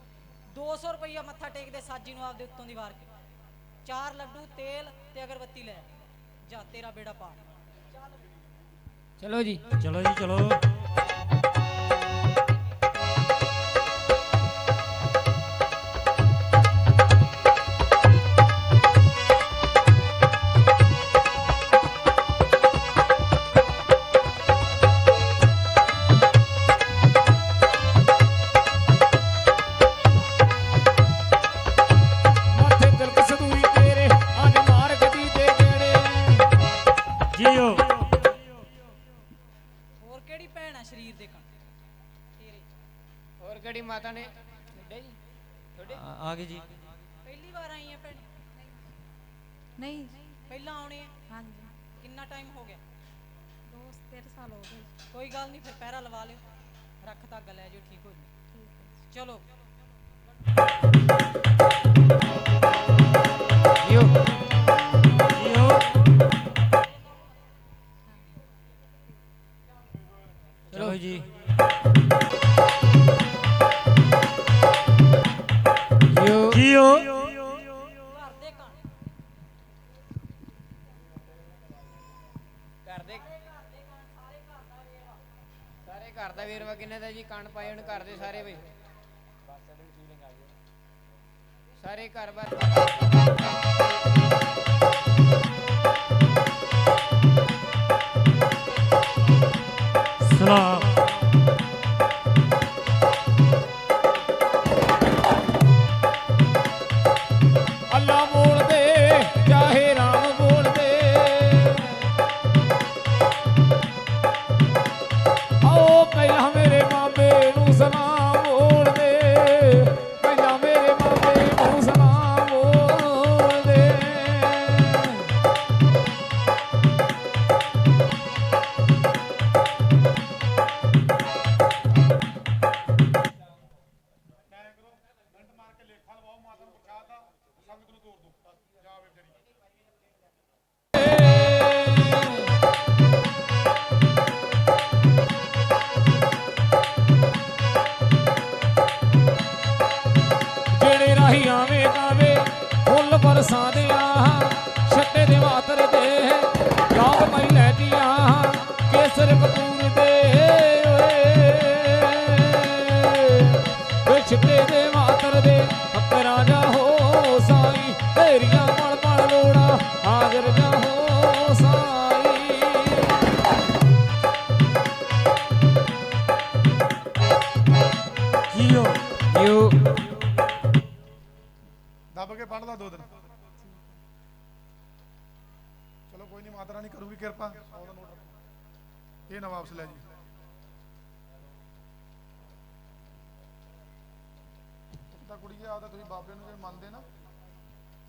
200 ਰੁਪਈਆ ਮੱਥਾ ਟੇਕਦੇ ਸਾਜੀ ਨੂੰ ਆਪਦੇ ਉੱਤੋਂ ਦੀ ਵਾਰ ਕੇ, 4 ਲੱਡੂ ਤੇਲ ਤੇ ਅਗਰਬੱਤੀ ਲੈ ਜਾ, ਤੇਰਾ ਬੇੜਾ ਪਾਰ। ਚਲੋ ਜੀ ਚਲੋ ਜੀ ਚਲੋ। ਮੱਥੇ ਤਿਲਕ ਸੰਧੂਰੀ ਤੇਰੇ ਆਜ ਮਾਰ ਗਦੀ ਤੇ ਗੇੜੇ। ਜੀਓ ਹੋਰ ਕਿਹੜੀ ਭੈਣ ਆ ਸਰੀਰ ਦੇ ਕਣ ਤੇਰੇ? ਹੋਰ ਕਿਹੜੀ ਮਾਤਾ ਨੇ? ਤੁਹਾਡੇ ਜੀ, ਤੁਹਾਡੇ ਆ ਗਏ ਜੀ। ਪਹਿਲੀ ਵਾਰ ਆਈ ਆ ਭੈਣ? ਨਹੀਂ ਪਹਿਲਾਂ ਆਉਣੇ ਆ? ਹਾਂਜੀ ਕਿੰਨਾ ਟਾਈਮ ਹੋ ਗਿਆ? 2-3 ਸਾਲ ਹੋ ਗਏ। ਕੋਈ ਗੱਲ ਨਹੀਂ, ਫਿਰ ਪੈਰਾ ਲਵਾ ਲਿਓ, ਰੱਖ ਧਾਗਾ ਲੈ ਜਾਓ, ਠੀਕ ਹੋ ਜਾਊ। ਚਲੋ ਜੀਓ ਜੀਓ ਚਲੋ ਜੀ। ਜੀਓ ਜੀਓ ਘਰ ਦੇ ਕਣ, ਘਰ ਦੇ ਸਾਰੇ ਘਰ ਦਾ ਵੇਰਵਾ ਕਿੰਨੇ ਦਾ ਜੀ? ਕਣ ਪਾਏ ਹੁਣ ਘਰ ਦੇ ਸਾਰੇ ਬਈ, ਸਾਰੇ ਘਰ ਬਾਰ। ਸਲਾਮ। ਅੱਲਾ ਬੋਲਦੇ ਚਾਹੇ ਰਾਮ ਬੋਲਦੇ। ਪੜ੍ਹ ਲਾ 2 ਦਿਨ। ਚਲੋ ਕੋਈ ਨਹੀਂ, ਮਾਤਾ ਰਾਣੀ ਕਰੂਗੀ ਕਿਰਪਾ। ਉਹਦਾ ਨੋਟ ਰੱਖੋ, ਇਹ ਨਾ ਵਾਪਸ ਲੈ ਜੀ। ਤਾਂ ਕੁੜੀਏ ਆਪਦਾ ਤੁਸੀਂ ਬਾਬੇ ਨੂੰ ਜੇ ਮੰਨਦੇ ਨਾ,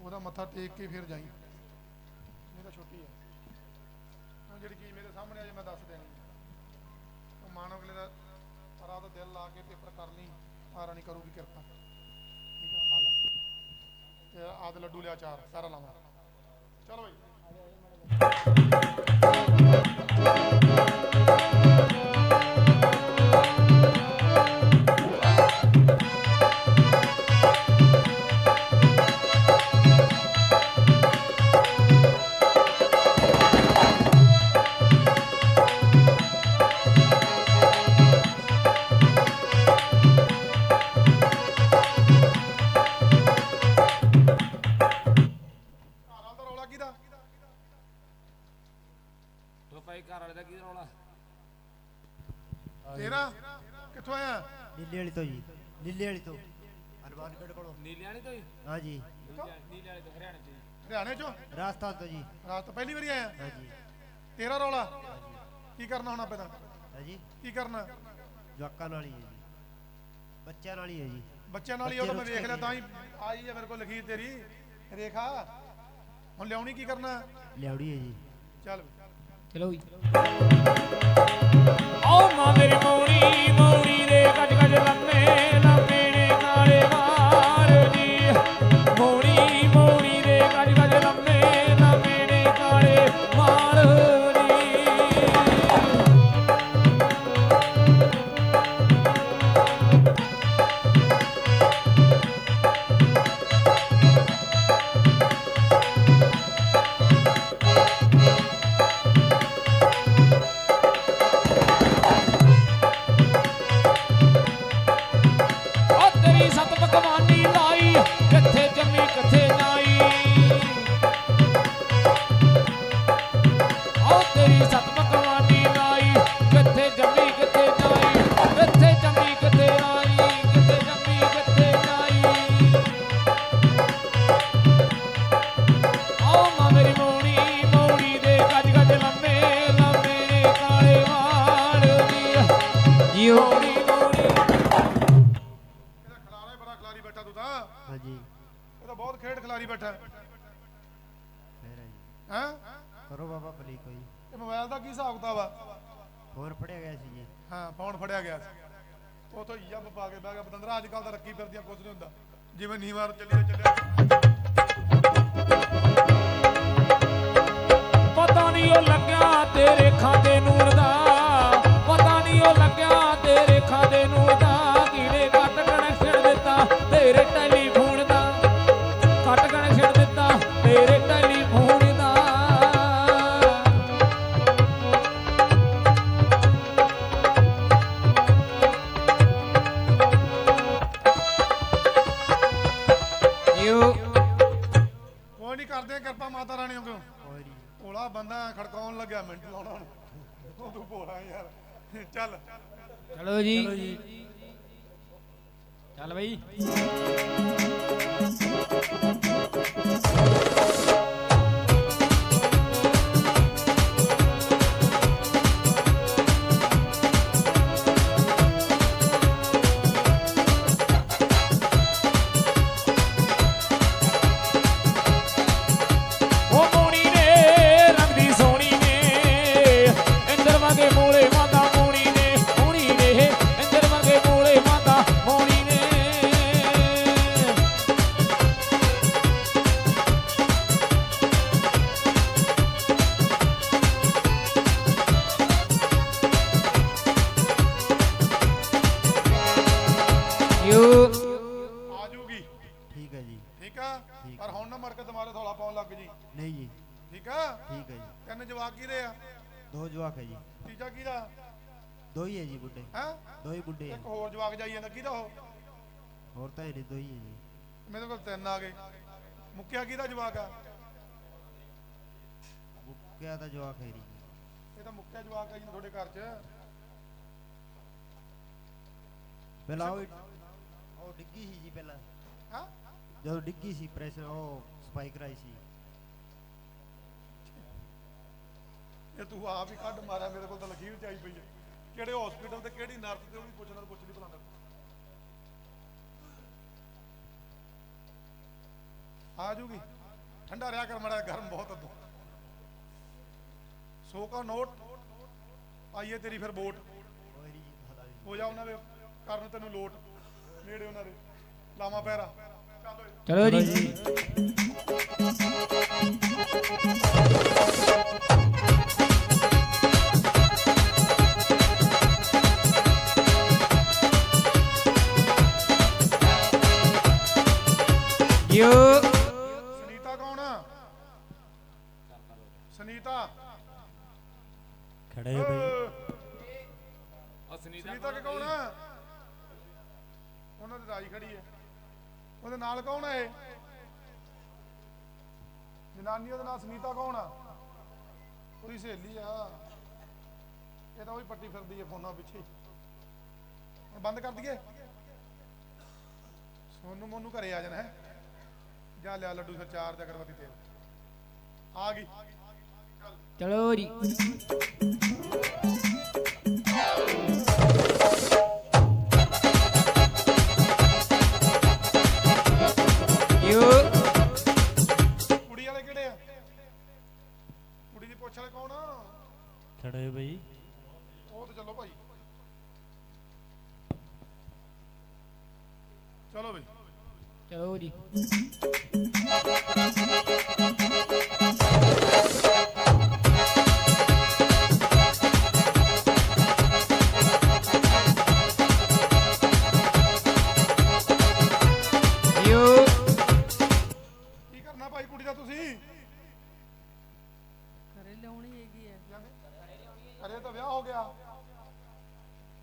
ਉਹਦਾ ਮੱਥਾ ਟੇਕ ਕੇ ਫਿਰ ਜਾਈ। ਇਹ ਤਾਂ ਛੋਟੀ ਹੈ, ਹੁਣ ਜਿਹੜੀ ਚੀਜ਼ ਮੇਰੇ ਸਾਹਮਣੇ ਆ ਜੇ ਮੈਂ ਦੱਸ ਦੇਣੀ। ਉਹ ਮਾਨਵ ਅਗਲੇ ਦਾ ਪਰ ਆਪਦਾ ਦਿਲ ਲਾ ਕੇ ਪੇਪਰ ਕਰ ਲਈ, ਮਾਤਾ ਰਾਣੀ ਕਰੂਗੀ ਕਿਰਪਾ। ਠੀਕ ਆ, ਆ ਲੈ ਤੇ ਆਪਦੇ ਲੱਡੂ ਲਿਆ 4 ਸਾਰਾ ਲਾਵਾਂ। ਚਲੋ ਬਈ ਤੇਰਾ ਕਿੱਥੋਂ ਆਇਆ? ਨੀਲੇ ਵਾਲੀ ਤੋਂ ਜੀ, ਨੀਲੇ ਵਾਲੀ ਤੋਂ, ਹਨੂਮਾਨਗੜ੍ਹ ਕੋਲੋਂ। ਨੀਲੇ ਵਾਲੀ ਤੋਂ ਹੀ? ਹਾਂ ਜੀ। ਨੀਲੇ ਵਾਲੀ ਤੋਂ ਹਰਿਆਣੇ ਤੋਂ ਜੀ। ਹਰਿਆਣੇ ਚੋਂ? ਰਾਜਸਥਾਨ ਤੋਂ ਜੀ। ਰਾਤ ਪਹਿਲੀ ਵਾਰੀ ਆਇਆ? ਹਾਂ ਜੀ। ਤੇਰਾ ਰੌਲਾ ਕੀ ਕਰਨਾ ਹੁਣ? ਆਪੇ ਹੈ ਜੀ, ਕੀ ਕਰਨਾ? ਜਵਾਕਾਂ ਨਾਲ ਹੀ ਹੈ ਜੀ, ਬੱਚਿਆਂ ਨਾਲ ਹੀ ਹੈ ਜੀ। ਬੱਚਿਆਂ ਨਾਲ ਹੀ? ਉਹ ਤਾਂ ਮੈਂ ਵੇਖ ਲਿਆ, ਤਾਂ ਹੀ ਆਈ ਹੈ ਮੇਰੇ ਕੋਲ ਲਖੀਰ ਤੇਰੀ ਰੇਖਾ। ਹੁਣ ਲਿਆਉਣੀ ਕੀ ਕਰਨਾ? ਲਿਆਉੜੀ ਹੈ ਜੀ। ਚੱਲ ਚਲੋ ਜੀ। ਆਓ ਮਾਂ ਮੇਰੀ ਮੋਣੀ ਮੋਣੀ ਦੇ ਗੱਜ ਗੱਜ ਲੰਮੇ ਲੰਮੇ ਨੇ ਕਾਲੇ ਵਾਰ ਜੀ। ਮੋਣੀ ਮੋਣੀ ਦੇ ਗੱਜ ਗੱਜ ਲੰਮੇ ਲੰਮੇ ਨੇ ਕਾਲੇ ਵਾਰ ਜੀ। ਸਤ ਪਕਵਾਨੀ ਲਾਈ, ਕਿੱਥੇ ਜੰਮੀ ਕਿੱਥੇ ਜਾਈ। ਆਓ ਤੇਰੀ ਸਤ ਪਕਵਾਨੀ ਲਾਈ, ਕਿੱਥੇ ਜੰਮੀ ਕਿੱਥੇ ਜਾਈ। ਕਿੱਥੇ ਜੰਮੀ ਕਿੱਥੇ ਆਈ, ਕਿੱਥੇ ਜੰਮੀ ਕਿੱਥੇ ਜਾਈ। ਆਓ ਮਾਂ ਮੇਰੀ ਮੋਣੀ ਮੋਣੀ ਦੇ ਗੱਜ ਗੱਜ ਲੰਮੇ ਲੰਮੇ ਨੇ ਕਾਲੇ ਵਾਲ ਜੀ। ਜੀਓ ਹਾਂ ਜੀ। ਇਹ ਤਾਂ ਬਹੁਤ ਖੇਡ ਖਿਲਾਰੀ ਬੈਠਾ ਫੇਰ ਹੈ ਜੀ। ਹੈ। ਕਰੋ ਬਾਬਾ ਭਲੀ ਕੋਈ। ਇਹ ਮੋਬਾਈਲ ਦਾ ਕੀ ਹਿਸਾਬ ਕਿਤਾਬ ਆ? ਫੋਨ ਫੜਿਆ ਗਿਆ ਸੀ ਜੀ। ਹਾਂ, ਫੋਨ ਫੜਿਆ ਗਿਆ ਸੀ। ਉਹ ਤੋਂ ਜੱਬ ਪਾ ਕੇ ਬਹਿ ਗਿਆ ਬਤੰਦਰਾ। ਅੱਜ ਕੱਲ ਤਾਂ ਰੱਖੀ ਫਿਰਦੀਆਂ ਕੁਝ ਨਹੀਂ ਹੁੰਦਾ, ਜਿਵੇਂ ਨੀਵਾਰ ਚੱਲਿਆ। ਪਤਾ ਨਹੀਂ ਉਹ ਲੱਗਿਆ ਤੇਰੇ ਖਾਦੇ ਨੂਰ ਦਾ, ਪਤਾ ਨਹੀਂ ਉਹ ਲੱਗਿਆ ਤੇਰੇ ਖਾਦੇ ਨੂਰ ਦਾ। ਕਿਹੜੇ ਕੱਟ ਕਨੈਕਸ਼ਨ ਦਿੱਤਾ ਤੇਰੇ ਟੈਲੀਫੋਨ ਦਾ, ਕੱਟ ਕਨੈਕਸ਼ਨ ਦਿੱਤਾ ਤੇਰੇ ਟੈਲੀਫੋਨ ਦਾ। ਕੋਈ ਨਹੀਂ, ਕਰਦੇ ਕਿਰਪਾ ਮਾਤਾ ਰਾਣੀ ਨੂੰ। ਕੋਈ ਨਹੀਂ। ਭੋਲਾ ਬੰਦਾ ਖੜਕਾਉਣ ਲੱਗਿਆ, ਮਿੰਟ ਲਾਉਣਾ ਹੁਣ। ਤੂੰ ਭੋਲਾ ਯਾਰ। ਚੱਲ ਚਲੋ ਜੀ। ਚੱਲ ਬਈ। ਉਹ ਮੋਣੀ ਨੇ ਰੰਗ ਦੀ ਸੋਹਣੀ ਨੇ, ਇੰਦਰ ਵਾਂਗੇ ਮੋਲੇ ਮਾਤਾ ਮੋਣੀ ਨੇ। ਮੋਣੀ ਨੇ ਇੰਦਰ ਵਾਂਗੇ ਮੋਲੇ ਮਾਤਾ ਮੋਣੀ ਨੇ। ਆ ਜੂਗੀ। ਠੀਕ ਹੈ ਜੀ। ਠੀਕ ਆ, ਪਰ ਹੁਣ ਨਾ ਮਰ ਕੇ ਤੁਹਾਡੇ ਥੋੜਾ ਪਾਉਣ ਲੱਗ ਜੀ। ਨਹੀਂ ਜੀ। ਠੀਕ ਆ। ਠੀਕ ਹੈ ਜੀ। 3 ਜਵਾਕ ਕਿਹਦੇ ਆ? 2 ਜਵਾਕ ਹੈ ਜੀ। ਤੀਜਾ ਕਿਹਦਾ? 2 ਹੀ ਹੈ ਜੀ ਬੁੱਢੇ। ਹੈ 2 ਹੀ ਬੁੱਢੇ ਹੈ। ਇੱਕ ਹੋਰ ਜਵਾਕ ਜਾਈ ਜਾਂਦਾ, ਕਿਹਦਾ ਉਹ? ਹੋਰ ਤਾਂ ਇਹਨੇ 2 ਹੀ ਹੈ ਜੀ। ਮੇਰੇ ਕੋਲ 3 ਆ ਗਏ। ਮੁੱਕਿਆ ਕਿਹਦਾ ਜਵਾਕ ਆ? ਮੁੱਕਿਆ ਤਾਂ ਜਵਾਕ ਹੈ ਜੀ। ਇਹ ਤਾਂ ਮੁੱਕਿਆ ਜਵਾਕ ਆ ਜੀ ਤੁਹਾਡੇ ਘਰ 'ਚ। ਪਹਿਲਾਂ ਉਹ ਡਿੱਗੀ ਸੀ ਜੀ ਪਹਿਲਾਂ। ਹਾਂ, ਜਦੋਂ ਡਿੱਗੀ ਸੀ ਪ੍ਰੈਸ਼ਰ ਉਹ ਸਫਾਈ ਕਰਾਈ ਸੀ। ਇਹ ਤੂੰ ਆਪ ਹੀ ਕੱਢ ਮਾਰਿਆ, ਮੇਰੇ ਕੋਲ ਤਾਂ ਲਕੀਰ ਚ ਆਈ ਪਈ ਹੈ। ਕਿਹੜੇ ਹਸਪੀਟਲ ਤੇ ਕਿਹੜੀ ਨਰਸ ਤੇ ਉਹ ਵੀ ਪੁੱਛਣਾ ਪੁੱਛਦੀ ਭਲਾ ਮੇਰੇ ਕੋਲ। ਆ ਜੂਗੀ, ਠੰਡਾ ਰਿਹਾ ਕਰ ਮੜਾ, ਗਰਮ ਬਹੁਤ ਅੱਧੋ। 100 का नोट ਆਈਏ ਤੇਰੀ ਫਿਰ ਵੋਟ ਕੋਈ ਨਹੀਂ ਜੀ, ਪਤਾ ਨਹੀਂ। ਹੋ ਜਾ ਉਹਨਾਂ ਦੇ ਕਰਨ ਤੈਨੂੰ ਲੋਟ, ਨੇੜੇ ਉਹਨਾਂ ਦੇ ਲਾਵਾਂ ਪੈਰਾ। ਚਲੋ ਜੀ ਯੋ ਸੁਨੀਤਾ ਕੌਣ ਆ? ਸੁਨੀਤਾ ਖੜੇ ਹੋ ਬਈ। ਸੁਨੀਤਾ ਕਿ ਕੌਣ ਆ? ਉਹਨਾਂ ਦੀ ਰਾਈ ਖੜੀ ਹੈ, ਉਹਦੇ ਨਾਲ ਕੌਣ ਹੈ? ਜਨਾਨੀ ਉਹਦੇ ਨਾਲ ਸੁਨੀਤਾ ਕੌਣ ਆ? ਉਹਦੀ ਸਹੇਲੀ ਆ। ਇਹ ਤਾਂ ਉਹੀ ਪੱਟੀ ਫਿਰਦੀ ਹੈ ਫੋਨਾਂ ਪਿੱਛੇ। ਹੁਣ ਬੰਦ ਕਰ ਦਈਏ, ਸੋਨੂੰ ਮੋਨੂੰ ਘਰੇ ਆ ਜਾਣਾ ਹੈ। ਜਾ ਲਿਆ ਲੱਡੂ ਫਿਰ 4 ਤੇ ਅਗਰਬੱਤੀ ਤੇਲ ਆ ਗਈ। ਚਲੋ ਜੀ ਯੋ ਕੁੜੀ ਵਾਲੇ ਕਿਹੜੇ ਆ? ਕੁੜੀ ਦੀ ਪੁੱਛ ਵਾਲੇ ਕੌਣ ਆ? ਖੜੇ ਹੋ ਬਈ। ਉਹ ਤੇ ਚਲੋ ਭਾਈ, ਚਲੋ ਬਈ। ਚਲੋ ਜੀ ਯੋ ਕੀ ਕਰਨਾ ਭਾਈ ਕੁੜੀ ਦਾ ਤੁਸੀਂ? ਘਰੇ ਲਿਆਉਣੀ ਹੈਗੀ ਹੈ। ਅਰੇ ਤਾਂ ਵਿਆਹ ਹੋ ਗਿਆ।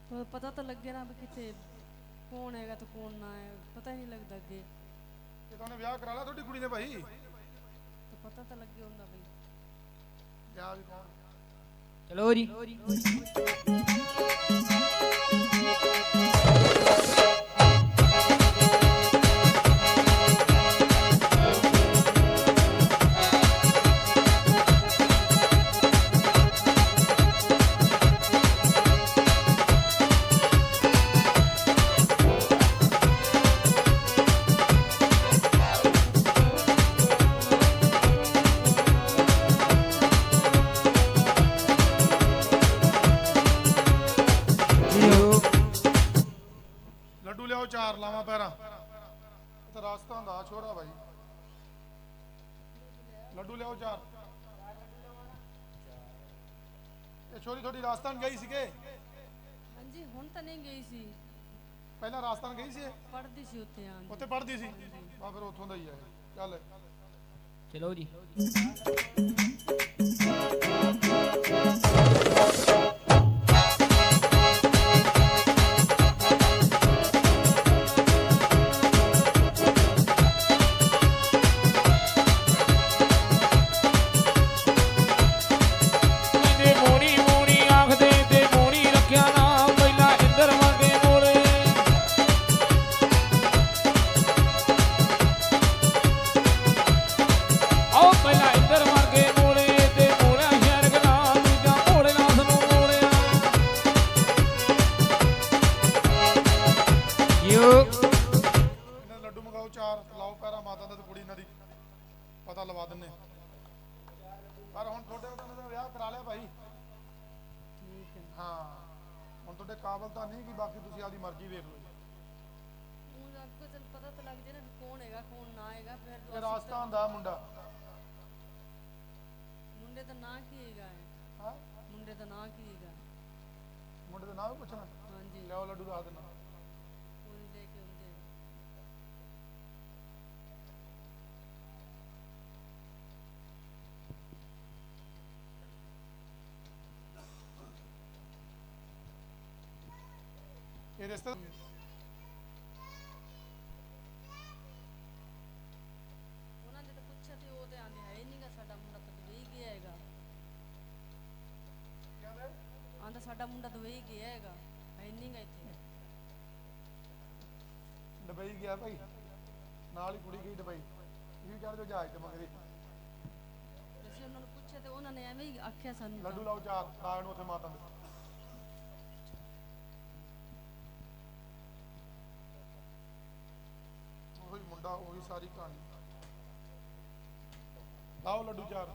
ਪਰ ਪਤਾ ਤਾਂ ਲੱਗੇ ਨਾ ਵੀ ਕਿੱਥੇ ਕੌਣ ਹੈਗਾ ਤੇ ਕੌਣ ਨਾ ਹੈ, ਪਤਾ ਹੀ ਨਹੀਂ ਲੱਗਦਾ ਅੱਗੇ। ਇਹ ਤਾਂ ਉਹਨੇ ਵਿਆਹ ਕਰਾ ਲਿਆ ਤੁਹਾਡੀ ਕੁੜੀ ਨੇ ਭਾਈ। ਤੇ ਪਤਾ ਤਾਂ ਲੱਗੇ ਹੁੰਦਾ ਬਈ। ਵਿਆਹ ਵੀ ਕੌਣ? ਚਲੋ ਜੀ ਲੱਡੂ ਲਿਆਓ 4 ਲਾਵਾਂ ਪੈਰਾਂ। ਇਹ ਤਾਂ ਰਾਜਸਥਾਨ ਦਾ ਛੋੜਾ ਭਾਈ। ਲੱਡੂ ਲਿਆਓ 4। ਇਹ ਛੋਰੀ ਤੁਹਾਡੀ ਰਾਜਸਥਾਨ ਗਈ ਸੀਗੇ? ਹਾਂਜੀ ਹੁਣ ਤਾਂ ਨਹੀਂ ਗਈ ਸੀ, ਪਹਿਲਾਂ ਰਾਜਸਥਾਨ ਗਈ ਸੀ ਇਹ? ਪੜ੍ਹਦੀ ਸੀ ਉੱਥੇ। ਹਾਂ ਉੱਥੇ ਪੜ੍ਹਦੀ ਸੀ? ਬਾ ਫਿਰ ਉੱਥੋਂ ਦਾ ਹੀ ਆ ਇਹ। ਚੱਲ ਚਲੋ ਜੀ ਕਹਿੰਦੇ ਮੋਣੀ ਮੋਣੀ ਆਖਦੇ ਤੇ ਮੋਣੀ ਰੱਖਿਆ ਨਾ, ਪਹਿਲਾਂ ਇੰਦਰ ਮੰਗੇ ਮੋਲੇ। ਆਓ ਪਹਿਲਾਂ ਇੰਦਰ ਮੰਗੇ ਮੋਲੇ ਤੇ ਮੋੜਿਆ ਸ਼ਹਿਰ ਗਨਾ, ਦੂਜਾ ਭੋਲੇ ਨਾਥ ਨੂੰ ਮੋੜਿਆ। ਯੋ ਇਹਨਾਂ ਲੱਡੂ ਮੰਗਾਓ 4, ਲਾਓ ਪੈਰਾਂ ਮਾਤਾ ਦਾ ਤੇ ਕੁੜੀ ਇਹਨਾਂ ਦੀ ਪਤਾ ਲਵਾ ਦਿੰਨੇ। ਪਰ ਹੁਣ ਤੁਹਾਡੇ ਉਹਨਾਂ ਦਾ ਵਿਆਹ ਕਰਾ ਲਿਆ ਭਾਈ। ਠੀਕ ਹੈ। ਹਾਂ ਹੁਣ ਤੁਹਾਡੇ ਕਾਬਲ ਤਾਂ ਨਹੀਂ ਕਿ ਬਾਕੀ ਤੁਸੀਂ ਆਪਦੀ ਮਰਜ਼ੀ ਵੇਖ ਲਓ। ਹੁਣ ਅੱਗੇ ਚੱਲ ਪਤਾ ਤਾਂ ਲੱਗ ਜੇ ਨਾ ਵੀ ਕੌਣ ਹੈਗਾ ਕੌਣ ਨਾ ਹੈਗਾ। ਫਿਰ ਇਹ ਰਾਜਸਥਾਨ ਦਾ ਮੁੰਡਾ। ਮੁੰਡੇ ਦਾ ਨਾਂ ਕੀ ਹੈਗਾ? ਹਾਂ ਮੁੰਡੇ ਦਾ ਨਾਂ ਕੀ ਹੈਗਾ? ਮੁੰਡੇ ਦਾ ਨਾਮ ਵੀ ਪੁੱਛਣਾ? ਹਾਂਜੀ ਲਿਆਓ ਲੱਡੂ ਦੱਸ ਦੇਣਾ। ਕੋਈ ਲੈ ਕੇ ਆਉਂਦੇ। ਇਹ ਰਿਸ਼ਤਾ ਉਹਨਾਂ ਨੇ ਤਾਂ ਪੁੱਛਿਆ ਤੇ ਉਹ ਤੇ ਆਂਦੇ ਹੈ ਹੀ ਨਹੀਂਗਾ, ਸਾਡਾ ਮੁੰਡਾ ਤਾਂ ਦੁਬਈ ਗਿਆ ਹੈਗਾ। ਆਂਦਾ ਸਾਡਾ ਮੁੰਡਾ ਦੁਬਈ ਗਿਆ ਹੈਗਾ, ਹੈ ਹੀ ਨਹੀਂਗਾ ਇੱਥੇ। ਦੁਬਈ ਗਿਆ ਭਾਈ। ਨਾਲ ਹੀ ਕੁੜੀ ਗਈ ਦੁਬਈ, ਇਹ ਵੀ ਚੜ ਜਾਓ ਜਹਾਜ਼ ਤੇ ਮੰਗਦੀ। ਅਸੀਂ ਉਹਨਾਂ ਨੂੰ ਪੁੱਛਿਆ ਤੇ ਉਹਨਾਂ ਨੇ ਐਵੇਂ ਹੀ ਆਖਿਆ ਸਾਨੂੰ ਲੱਡੂ ਲਾਓ 4 ਰਾਜ ਨੂੰ ਉੱਥੇ ਮਾਤਾ ਦੇ। ਉਹੀ ਮੁੰਡਾ ਉਹੀ ਸਾਰੀ ਕਹਾਣੀ। ਲਾਓ ਲੱਡੂ 4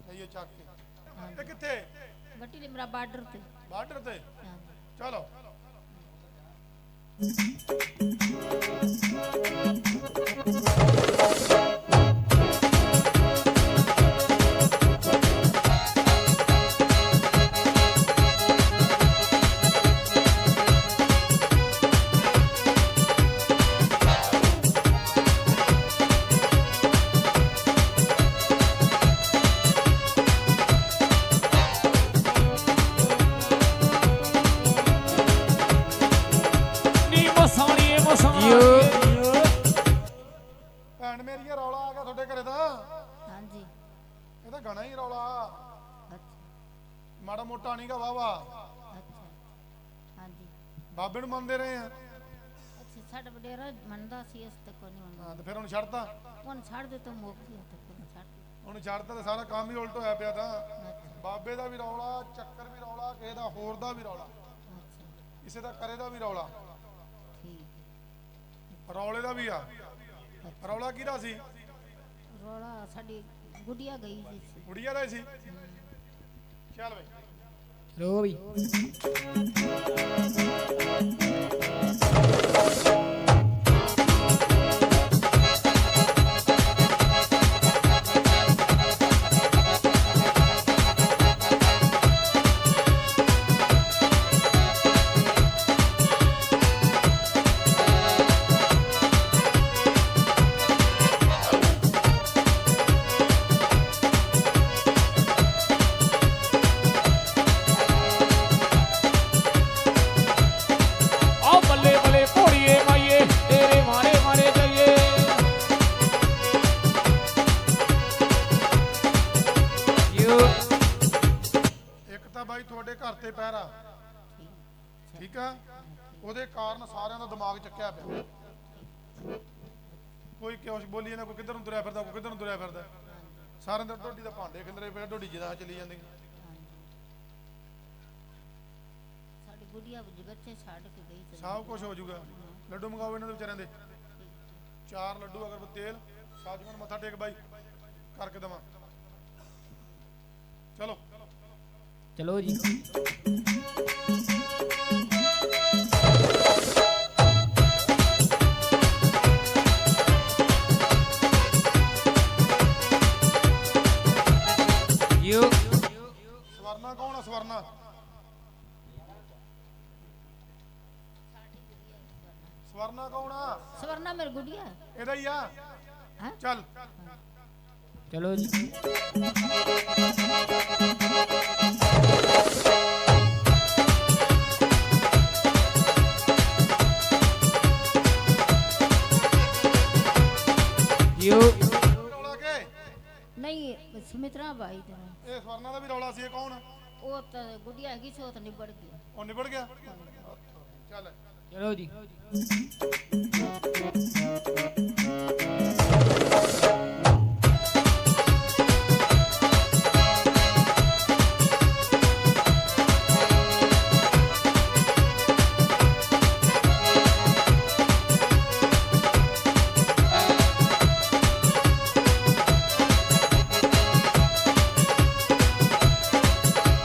ਲਈਏ ਚੱਕ ਕੇ। ਇਹ ਕਿੱਥੇ? ਗੱਟੀ ਦੇ ਮੇਰਾ ਬਾਰਡਰ ਤੇ। ਬਾਰਡਰ ਤੇ ਹਾਂ। ਚਲੋ। ਨੀ ਮਸਾਣੀਏ ਭੈਣ ਮੇਰੀ ਇਹ ਰੌਲਾ ਆ ਗਿਆ ਤੁਹਾਡੇ ਘਰੇ ਦਾ। ਹਾਂਜੀ। ਇਹ ਤਾਂ ਗਾਣਾ ਹੀ ਰੌਲਾ, ਅੱਛਾ ਮਾੜਾ ਮੋਟਾ ਨਹੀਂਗਾ ਵਾਵਾ। ਅੱਛਾ। ਹਾਂਜੀ। ਬਾਬੇ ਨੂੰ ਮੰਨਦੇ ਰਹੇ ਆ। ਅੱਛਾ ਸਾਡਾ ਵਡੇਰਾ ਮੰਨਦਾ ਸੀ, ਇਸ ਤੇ ਕੋਈ ਨਹੀਂ ਮੰਨਦਾ। ਹਾਂ ਤੇ ਫਿਰ ਹੁਣ ਛੱਡਤਾ। ਹੁਣ ਛੱਡ ਦੇ ਤਾਂ ਮੁੱਕ ਗਿਆ ਤੇ ਕੋਈ ਛੱਡ। ਹੁਣ ਛੱਡਤਾ ਤੇ ਸਾਰਾ ਕੰਮ ਹੀ ਉਲਟ ਹੋਇਆ ਪਿਆ ਤਾਂ। ਬਾਬੇ ਦਾ ਵੀ ਰੌਲਾ, ਚੱਕਰ ਵੀ ਰੌਲਾ, ਕਿਸੇ ਦਾ ਹੋਰ ਦਾ ਵੀ ਰੌਲਾ, ਅੱਛਾ ਕਿਸੇ ਦਾ ਕਰੇ ਦਾ ਵੀ ਰੌਲਾ। ਠੀਕ। ਰੌਲੇ ਦਾ ਵੀ ਆ। ਰੌਲਾ ਕਿਹਦਾ ਸੀ? ਰੋਲਾ ਸਾਡੀ ਗੁੱਡੀਆ ਗਈ ਸੀ। ਕੁੜੀਆਂ ਦਾ ਹੀ ਸੀ। ਚੱਲ ਬਈ ਰੋ ਵੀ ਆ ਬੱਲੇ ਬੱਲੇ ਘੋੜੀਏ ਮਾਈਏ ਤੇਰੇ ਮਾਰੇ ਮਾਰੇ ਜਾਈਏ। ਇੱਕ ਤਾਂ ਬਾਈ ਤੁਹਾਡੇ ਘਰ ਤੇ ਪਹਿਰਾ, ਠੀਕ ਆ, ਉਹਦੇ ਕਾਰਨ ਸਾਰਿਆਂ ਦਾ ਦਿਮਾਗ ਚੱਕਿਆ ਪਿਆ। ਕੋਈ ਕਿਉਂ ਬੋਲੀ ਜਾਂਦਾ, ਕੋਈ ਕਿੱਧਰ ਨੂੰ ਤੁਰਿਆ ਫਿਰਦਾ, ਕੋਈ ਕਿੱਧਰ ਨੂੰ ਤੁਰਿਆ ਫਿਰਦਾ। ਸਾਰਿਆਂ ਦੇ ਢੋਡੀ ਦਾ ਭਾਂਡੇ ਖਿੰਦਰੇ ਪਏ, ਢੋਡੀ ਜਿਦਾ ਚਲੀ ਜਾਂਦੀ। ਸਾਡੀ ਗੁੱਡੀਆ ਬੱਚੇ ਛੱਡ ਕੇ ਗਈ ਸੀ। ਸਭ ਕੁਝ ਹੋ ਜਾਊਗਾ। ਲੱਡੂ ਮੰਗਾਓ ਇਹਨਾਂ ਦੇ ਵਿਚਾਰਿਆਂ ਦੇ 4 ਲੱਡੂ, ਅਗਰ ਤੇਲ, ਸਾਜਮਨ ਮੱਥਾ ਟੇਕ ਬਾਈ ਕਰਕੇ ਦਵਾਂ। ਚਲੋ ਚਲੋ ਜੀ। ਸਵਰਨਾ ਕੌਣ ਆ? ਸਵਰਨਾ ਸਵਰਨਾ ਕੌਣ ਆ? ਸਵਰਨਾ ਮੇਰੀ ਗੁੱਡੀਆ ਹੈ। ਇਹਦਾ ਹੀ ਆ। ਹੈਂ? ਚੱਲ ਚਲੋ ਜੀ। ਰੌਲਾ ਕੇ ਨਹੀਂ ਸੁਮਿਤਰਾ ਬਾਈ ਦਾ। ਇਹ ਸਵਰਨਾ ਦਾ ਵੀ ਰੌਲਾ ਸੀ। ਇਹ ਕੌਣ? ਉਹ ਤਾਂ ਗੁੱਡੀਆ ਹੈਗੀ ਸੀ, ਉਹ ਤਾਂ ਨਿਬੜ ਗਈ। ਉਹ ਨਿਬੜ ਗਿਆ। ਚੱਲ ਚਲੋ ਜੀ।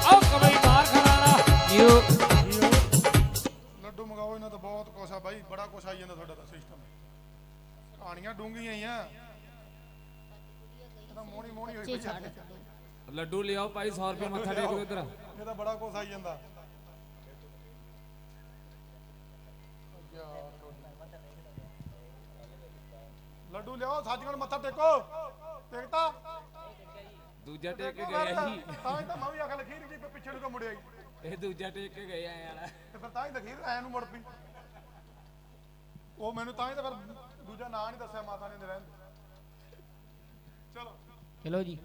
ਆਓ ਕਬਈ ਮਾਰ ਖਰਾਣਾ। ਲੱਡੂ ਮੰਗਾਓ ਇਹਨਾਂ ਤੋਂ। ਬਹੁਤ ਕੁਛ ਆ ਬਾਈ, ਬੜਾ ਕੁਛ ਆਈ ਜਾਂਦਾ ਤੁਹਾਡਾ ਤਾਂ ਸਿਸਟਮ। ਕਹਾਣੀਆਂ ਡੂੰਘੀਆਂ ਹੀ ਆ। ਇਹ ਤਾਂ ਮੋਣੀ ਮੋਣੀ ਹੋਈ ਬੱਚੇ ਪਈ ਆ। ਛੱਡ ਕੇ ਗਈ। ਲੱਡੂ ਲਿਆਓ ਭਾਈ 100 ਰੁਪਏ ਮੱਥਾ ਟੇਕ ਦਿਓ ਇੱਧਰ। ਇਹ ਤਾਂ ਬੜਾ ਕੁਛ ਆਈ ਜਾਂਦਾ। ਲੱਡੂ ਲਿਆਓ, ਸਾਜੀਗਣ ਮੱਥਾ ਟੇਕੋ। ਟੇਕਤਾ ਦੂਜਾ ਟੇਕ ਕੇ ਗਿਆ ਜੀ। ਤਾਂ ਹੀ ਤਾਂ ਮੈਂ ਵੀ ਆਖਿਆ ਲਖੀਰ ਜੀ ਪਿੱਛੇ ਨੂੰ ਕਿਉਂ ਮੁੜਿਆ ਜੀ। ਇਹ ਦੂਜਾ ਟੇਕ ਕੇ ਗਏ ਆ ਯਾਰ। ਤੇ ਫਿਰ ਤਾਂ ਹੀ ਲਖੀਰ ਐ ਨੂੰ ਮੁੜ ਪਈ। ਉਹ ਮੈਨੂੰ ਤਾਂ ਹੀ ਤਾਂ ਫਿਰ ਦੂਜਾ ਨਾਂ ਨਹੀਂ ਦੱਸਿਆ ਮਾਤਾ ਨੇ ਰਹਿਣ ਦੇ। ਚਲੋ ਚਲੋ ਜੀ।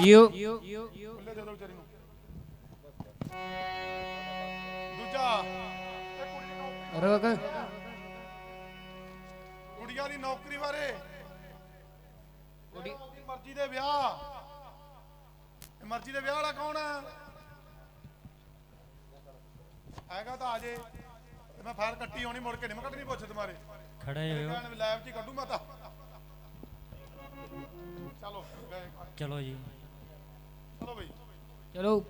ਖੁੱਲੇ ਦੇ ਦਿਓ ਵਿਚਾਰੀ ਨੂੰ। ਦੂਜਾ ਇਹ ਕੁੜੀ ਦੀ ਨੌਕਰੀ, ਰੋਕ ਕੁੜੀਆਂ ਦੀ ਨੌਕਰੀ ਬਾਰੇ, ਕੁੜੀ ਉਹਦੀ ਮਰਜ਼ੀ ਦੇ ਵਿਆਹ, ਇਹ ਮਰਜ਼ੀ ਦੇ ਵਿਆਹ ਵਾਲਾ ਕੌਣ ਹੈ? ਹੈਗਾ ਤਾਂ ਆ ਜੇ, ਤੇ ਮੈਂ ਫਾਇਰ ਕੱਟੀ ਹੋਣੀ, ਮੁੜ ਕੇ ਨਹੀਂ ਮੈਂ ਕੱਢਣੀ, ਪੁੱਛ ਤੁਹਾਰੇ ਖੜੇ ਹੋਇਓ ਲਾਈਵ 'ਚ ਹੀ ਕੱਢੂ ਮੈਂ ਤਾਂ। ਚਲੋ ਗਏ, ਚਲੋ ਜੀ ਚਲੋ ਬਈ ਚਲੋ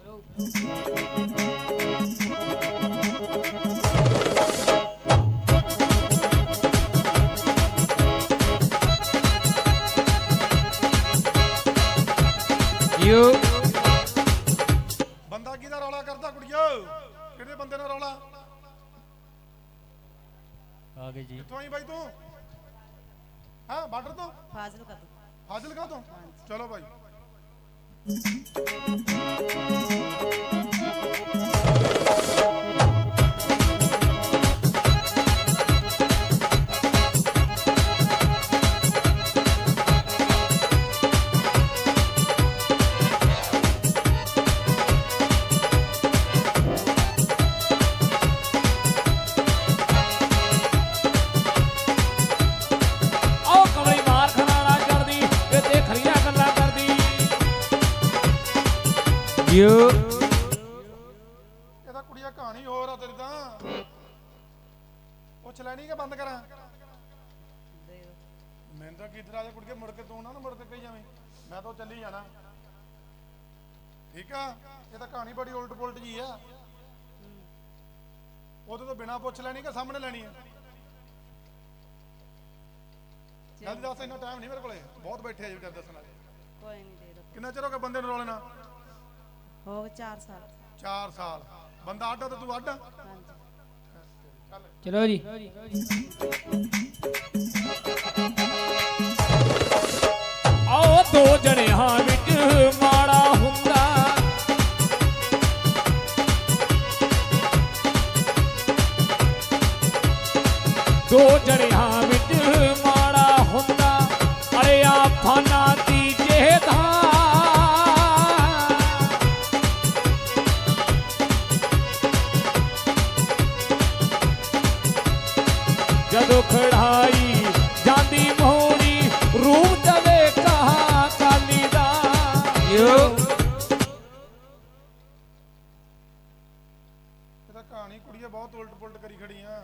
ਬੰਦਾ ਕਿਹਦਾ ਰੌਲਾ ਕਰਦਾ ਕੁੜੀਓ? ਕਿਹੜੇ ਬੰਦੇ ਨਾਲ ਰੌਲਾ? ਆ ਗਏ ਜੀ। ਕਿੱਥੋਂ ਆਈ ਬਾਈ ਤੂੰ? ਹਾਂ ਬਾਰਡਰ ਤੋਂ? ਫਾਜ਼ਿਲਕਾ ਤੋਂ। ਫਾਜ਼ਿਲਕਾ ਤੋਂ? ਚਲੋ ਬਾਈ। ਆਓ ਕਮਲੀ ਮਾਰ ਖਲਾਣਾ ਕਰਦੀ ਇਹ ਤੇ ਖਰੀਆਂ ਗੱਲਾਂ ਕਰਦੀ। ਇਹਦਾ ਕੁੜੀਆ ਕਹਾਣੀ ਹੋਰ ਆ ਤੇਰੀ ਤਾਂ। ਪੁੱਛ ਲੈਣੀ ਕਿ ਬੰਦ ਕਰਾਂ? ਮੈਨੂੰ ਤਾਂ ਕਿਧਰ ਆ ਜਾ ਕੁੜੀਏ, ਮੁੜ ਕੇ ਤੂੰ ਨਾ ਮੁੜ ਕੇ ਕਹੀ ਜਾਵੇਂ ਮੈਂ ਤਾਂ ਚੱਲੀ ਜਾਣਾ। ਠੀਕ ਆ, ਇਹ ਤਾਂ ਕਹਾਣੀ ਬੜੀ ਉਲਟ ਪੁਲਟ ਜੀ ਆ। ਉਹਦੇ ਤੋਂ ਬਿਨਾ ਪੁੱਛ ਲੈਣੀ ਕਿ ਸਾਹਮਣੇ ਲੈਣੀ ਆ? ਜਲਦੀ ਦੱਸ, ਇੰਨਾ ਟਾਈਮ ਨਹੀਂ ਮੇਰੇ ਕੋਲੇ, ਬਹੁਤ ਬੈਠੇ ਆ ਜੀ ਵਿਚਾਰ ਦੱਸਣ ਵਾਲੇ। ਕੋਈ ਨਹੀਂ ਦੇ ਦੋ। ਕਿੰਨਾ ਚਿਰ ਹੋ ਗਿਆ ਬੰਦੇ ਨੂੰ ਰੋਲੇ ਨਾਲ? ਹੋ ਗਏ 4 ਸਾਲ। 4 ਸਾਲ। ਬੰਦਾ ਅੱਡ ਆ ਤੇ ਤੂੰ ਅੱਡ ਆ? ਹਾਂਜੀ। ਚਲੋ ਜੀ ਆਓ ਦੋ ਜਣਿਆਂ ਵਿੱਚ ਮਾੜਾ ਹੁੰਦਾ। ਦੋ ਜਣਿਆਂ ਵਿੱਚ ਮਾੜਾ ਹੁੰਦਾ। ਅਰੇ ਆਫਾਨਾ ਦੀ ਜਿਹਦਾ ਜਦੋਂ ਖੜਾਈ ਜਾਂਦੀ ਮੋਹਣੀ ਰੂਪ ਦਵੇ ਕਹਾ ਕਾਲੀ ਦਾ। ਇਹ ਤਾਂ ਕਹਾਣੀ ਕੁੜੀਏ ਬਹੁਤ ਉਲਟ ਪੁਲਟ ਕਰੀ ਖੜੀ ਆ।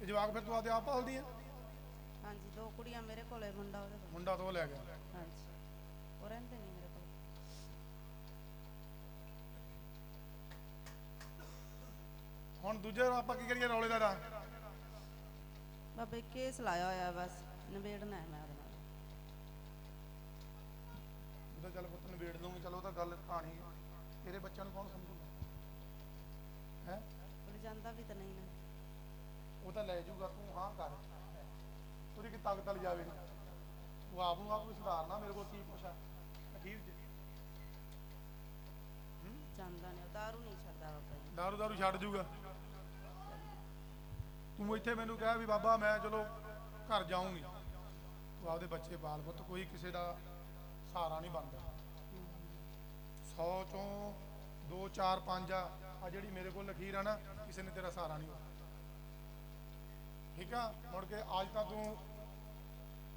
ਇਹ ਜਵਾਕ ਫਿਰ ਤੂੰ ਆਦੇ ਆਪ ਪਾਲਦੀ ਆ? ਹਾਂਜੀ, 2 ਕੁੜੀਆਂ ਮੇਰੇ ਕੋਲੇ, ਮੁੰਡਾ ਉਹਦੇ ਕੋਲ। ਮੁੰਡਾ ਤੋਂ ਲੈ ਗਿਆ। ਹਾਂਜੀ, ਉਹ ਰਹਿੰਦੇ ਨਹੀਂ ਮੇਰੇ ਕੋਲ। ਹੁਣ ਦੂਜੇ ਆਪਾਂ ਕੀ ਕਰੀਏ ਰੌਲੇ ਦਾ? ਬਾਬੇ ਕੇਸ ਲਾਇਆ ਹੋਇਆ, ਬਸ ਨਿਬੇੜਨਾ ਹੈ ਮੈਂ ਉਹਦੇ ਨਾਲ। ਉਹਦਾ ਚੱਲ ਪੁੱਤ ਨਿਬੇੜ ਦੂੰਗੀ। ਚਲੋ ਉਹ ਤਾਂ ਗੱਲ ਕਹਾਣੀ, ਤੇਰੇ ਬੱਚਿਆਂ ਨੂੰ ਕੌਣ ਸਮਝੂਗਾ? ਹੈ ਉਹ ਜਾਂਦਾ ਵੀ ਤਾਂ ਨਹੀਂ ਨਾ। ਉਹ ਤਾਂ ਲੈ ਜਾਊਗਾ, ਤੂੰ ਹਾਂ ਕਰ। ਉਹਦੀ ਕੀ ਤਾਕਤ ਵਾਲੀ ਜਾਵੇ? ਤੂੰ ਆਪ ਨੂੰ ਆਪ ਵੀ ਸੁਧਾਰਨਾ। ਮੇਰੇ ਕੋਲ ਕੀ ਪੁੱਛਾ ਅਖੀਰ ਚ? ਜਾਂਦਾ ਨਹੀਂ, ਉਹ ਦਾਰੂ ਨਹੀਂ ਛੱਡਦਾ ਬਾਬਾ ਜੀ। ਦਾਰੂ ਦਾਰੂ ਛੱਡ ਜੂਗਾ? ਤੂੰ ਇੱਥੇ ਮੈਨੂੰ ਕਹਿ ਵੀ ਬਾਬਾ ਮੈਂ ਚਲੋ ਘਰ ਜਾਊਂਗੀ, ਤੂੰ ਆਪਦੇ ਬੱਚੇ ਬਾਲ ਪੁੱਤ, ਕੋਈ ਕਿਸੇ ਦਾ ਸਹਾਰਾ ਨਹੀਂ ਬਣਦਾ। 100 ਚੋਂ 2 4 5 ਆ ਜਿਹੜੀ ਮੇਰੇ ਕੋਲ ਲਖੀਰ ਆ ਨਾ, ਕਿਸੇ ਨੇ ਤੇਰਾ ਸਹਾਰਾ ਨਹੀਂ ਹੋਣਾ। ਠੀਕ ਆ, ਮੁੜ ਕੇ ਅੱਜ ਤਾਂ ਤੂੰ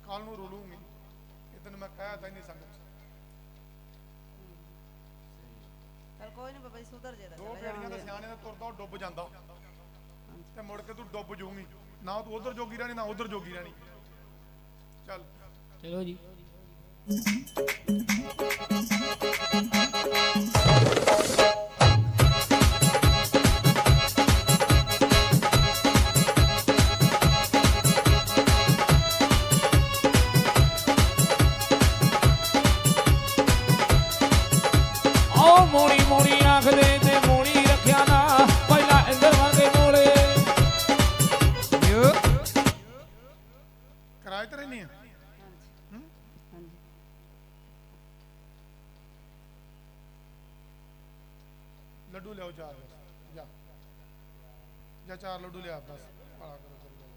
ਕੱਲ ਨੂੰ ਰੋਲੂਗੀ, ਇਹ ਤੈਨੂੰ ਮੈਂ ਕਹਿ ਤਾਂ ਨਹੀਂ ਸੰਗਤ ਚ। ਚਲ ਕੋਈ ਨਹੀਂ ਬਾਬਾ ਜੀ, ਸੁਧਰ ਜੇ ਤਾਂ 2 ਚਲੇ ਬੇੜੀਆਂ ਦਾ ਜਾਵਾਂਗੇ। ਸਿਆਣੇ ਦਾ ਤੁਰਦਾ ਉਹ ਡੁੱਬ ਜਾਂਦਾ, ਤੇ ਮੁੜ ਕੇ ਤੂੰ ਡੁੱਬ ਜਾਊਂਗੀ। ਨਾ ਤੂੰ ਉਧਰ ਜੋਗੀ ਰਹਿਣੀ, ਨਾ ਉਧਰ ਜੋਗੀ ਰਹਿਣੀ। ਚੱਲ ਚਲੋ ਜੀ ਆਓ ਮੋੜੀ ਮੋੜੀ ਆਖਦੇ ਤੇ ਮੋੜੀ ਰੱਖਿਆ ਨਾ, ਪਹਿਲਾਂ ਇੰਦਰ ਵਾਂਗੇ ਮੋਲੇ। ਕਿਰਾਏ ਤੇ ਰਹਿਨੀ ਆ? ਹਾਂਜੀ। ਲੱਡੂ ਲਿਆਓ 4 ਬਸ। ਜਾ ਜਾ 4 ਲੱਡੂ ਲਿਆ ਬਸ। ਭਾਲਾ ਕਰੋ ਚੱਲ ਜਾਓ।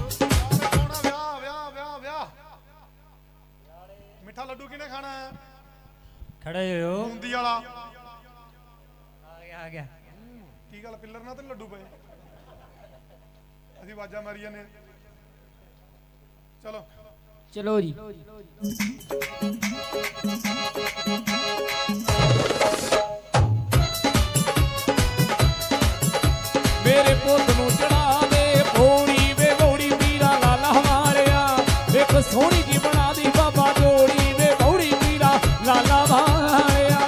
ਵਿਆਹ ਵਿਆਹ ਵਿਆਹ ਵਿਆਹ ਮਿੱਠਾ ਲੱਡੂ ਕਿਹਨੇ ਖਾਣਾ ਹੈ? ਖੜੇ ਹੋ ਬੂੰਦੀ ਵਾਲਾ। ਆ ਗਿਆ ਕੀ ਗੱਲ ਪਿੱਲਰ ਨਾਲ ਤੇ ਨੀ ਲੱਡੂ ਪਏ? ਅਸੀਂ ਆਵਾਜ਼ਾਂ ਮਾਰੀ ਜਾਂਦੇ ਹਾਂ। ਚਲੋ ਚਲੋ ਜੀ ਮੇਰੇ ਪੁੱਤ ਨੂੰ ਚੜਾ ਦੇ ਪੌੜੀ ਵੇ ਗੌੜੀ ਪੀਰਾ ਲਾਲਾ ਮਾਰਿਆ ਇੱਕ ਸੋਹਣੀ ਜੀ ਬਣਾ ਦੀ ਬਾਬਾ ਜੋੜੀ ਵੇ ਗੌੜੀ ਪੀਰਾ ਲਾਲਾ ਮਾਰਿਆ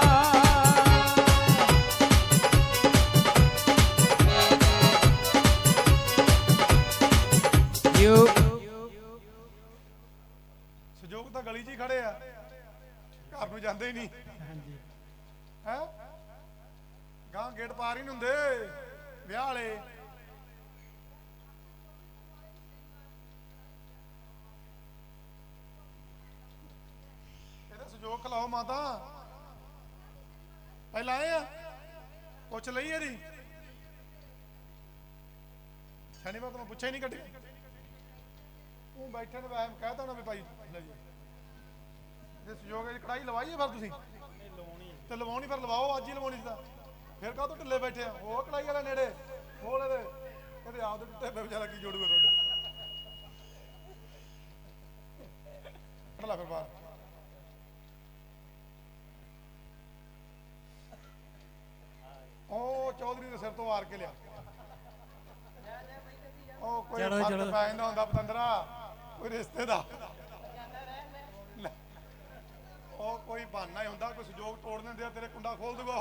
ਸਹਿਯੋਗ ਤਾਂ ਗਲੀ 'ਚ ਹੀ ਖੜੇ ਆ, ਘਰ ਨੂੰ ਜਾਂਦੇ ਹੀ ਨਹੀਂ। ਹੈ ਗਾਂ ਗੇਟ ਪਾਰ ਹੀ ਨਹੀਂ ਹੁੰਦੇ ਵਿਆਹ ਵਾਲੇ। ਇਹਦਾ ਸਹਿਯੋਗ ਖਲਾਓ ਮਾਤਾ। ਪਹਿਲਾਂ ਆਏ ਆ ਪੁੱਛ ਲਈ ਇਹਦੀ ਸ਼ਨੀਵਾਰ ਤੋਂ ਮੈਂ ਪੁੱਛਿਆ ਹੀ ਨਹੀਂ ਕੱਢੀ। ਤੂੰ ਬੈਠੇ ਨੇ ਵੈਮ ਕਹਿਤਾ ਨਾ ਵੀ ਭਾਈ ਲੈ ਜੀ ਜੇ ਸਹਿਯੋਗ ਦੀ ਕੜਾਈ ਲਵਾਈਏ ਫਿਰ ਤੁਸੀਂ ਤੇ ਲਵਾਉਣੀ ਫਿਰ ਲਵਾਓ, ਅੱਜ ਹੀ ਲਵਾਉਣੀ ਸੀ ਤਾਂ ਫਿਰ ਕਾਹ ਤੋਂ ਢਿੱਲੇ ਬੈਠੇ ਆ? ਉਹ ਕੜਾਈ ਵਾਲਾ ਨੇੜੇ ਖੋਲ ਇਹਦੇ ਆਪ ਦੇ ਟੁੱਟੇ ਪਏ ਵਿਚਾਰਾ ਕੀ ਜੋੜੂਗਾ ਤੁਹਾਡੇ। ਕੱਢ ਲਾ ਫਿਰ ਬਾਹਰ। ਉਹ ਚੌਧਰੀ ਦੇ ਸਿਰ ਤੋਂ ਵਾਰ ਕੇ ਲਿਆ। ਉਹ ਕੋਈ ਫਰਕ ਪੈ ਜਾਂਦਾ ਹੁੰਦਾ ਪਤੰਦਰਾ, ਕੋਈ ਰਿਸ਼ਤੇ ਦਾ ਲੈ, ਉਹ ਕੋਈ ਬਹਾਨਾ ਹੀ ਹੁੰਦਾ, ਕੋਈ ਸਹਿਯੋਗ ਤੋੜ ਦਿੰਦੇ ਆ, ਤੇਰੇ ਕੁੰਡਾ ਖੋਲ ਦੂਗਾ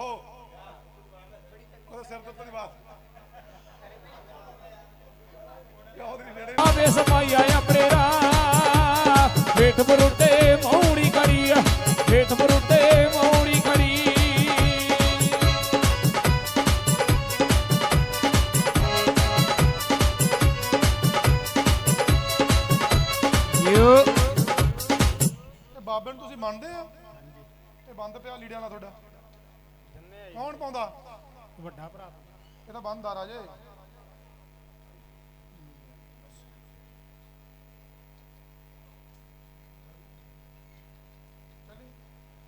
ਉਹਦੇ ਸਿਰ ਤੋਂ ਦੀ ਬਾਤ। ਚੌਧਰੀ ਨੇੜੇ ਆਵੇ ਸਮਾਈ ਆਇਆ ਪ੍ਰੇਰਾ ਵੇਟ ਬਰੁੱਟੇ ਮੌੜੀ ਕਰੀ ਵੇਟ ਬਰੁੱਟੇ ਮੌੜੀ ਕਰੀ ਇਹ ਬਾਬੇ ਨੂੰ ਤੁਸੀਂ ਮੰਨਦੇ ਆ? ਇਹ ਬੰਦ ਪਿਆ ਲੀੜਿਆਂ ਨਾਲ ਤੁਹਾਡਾ ਕੌਣ ਪਾਉਂਦਾ? ਵੱਡਾ ਭਰਾ ਇਹ ਤਾਂ ਬੰਦ ਆ ਰਾਜੇ।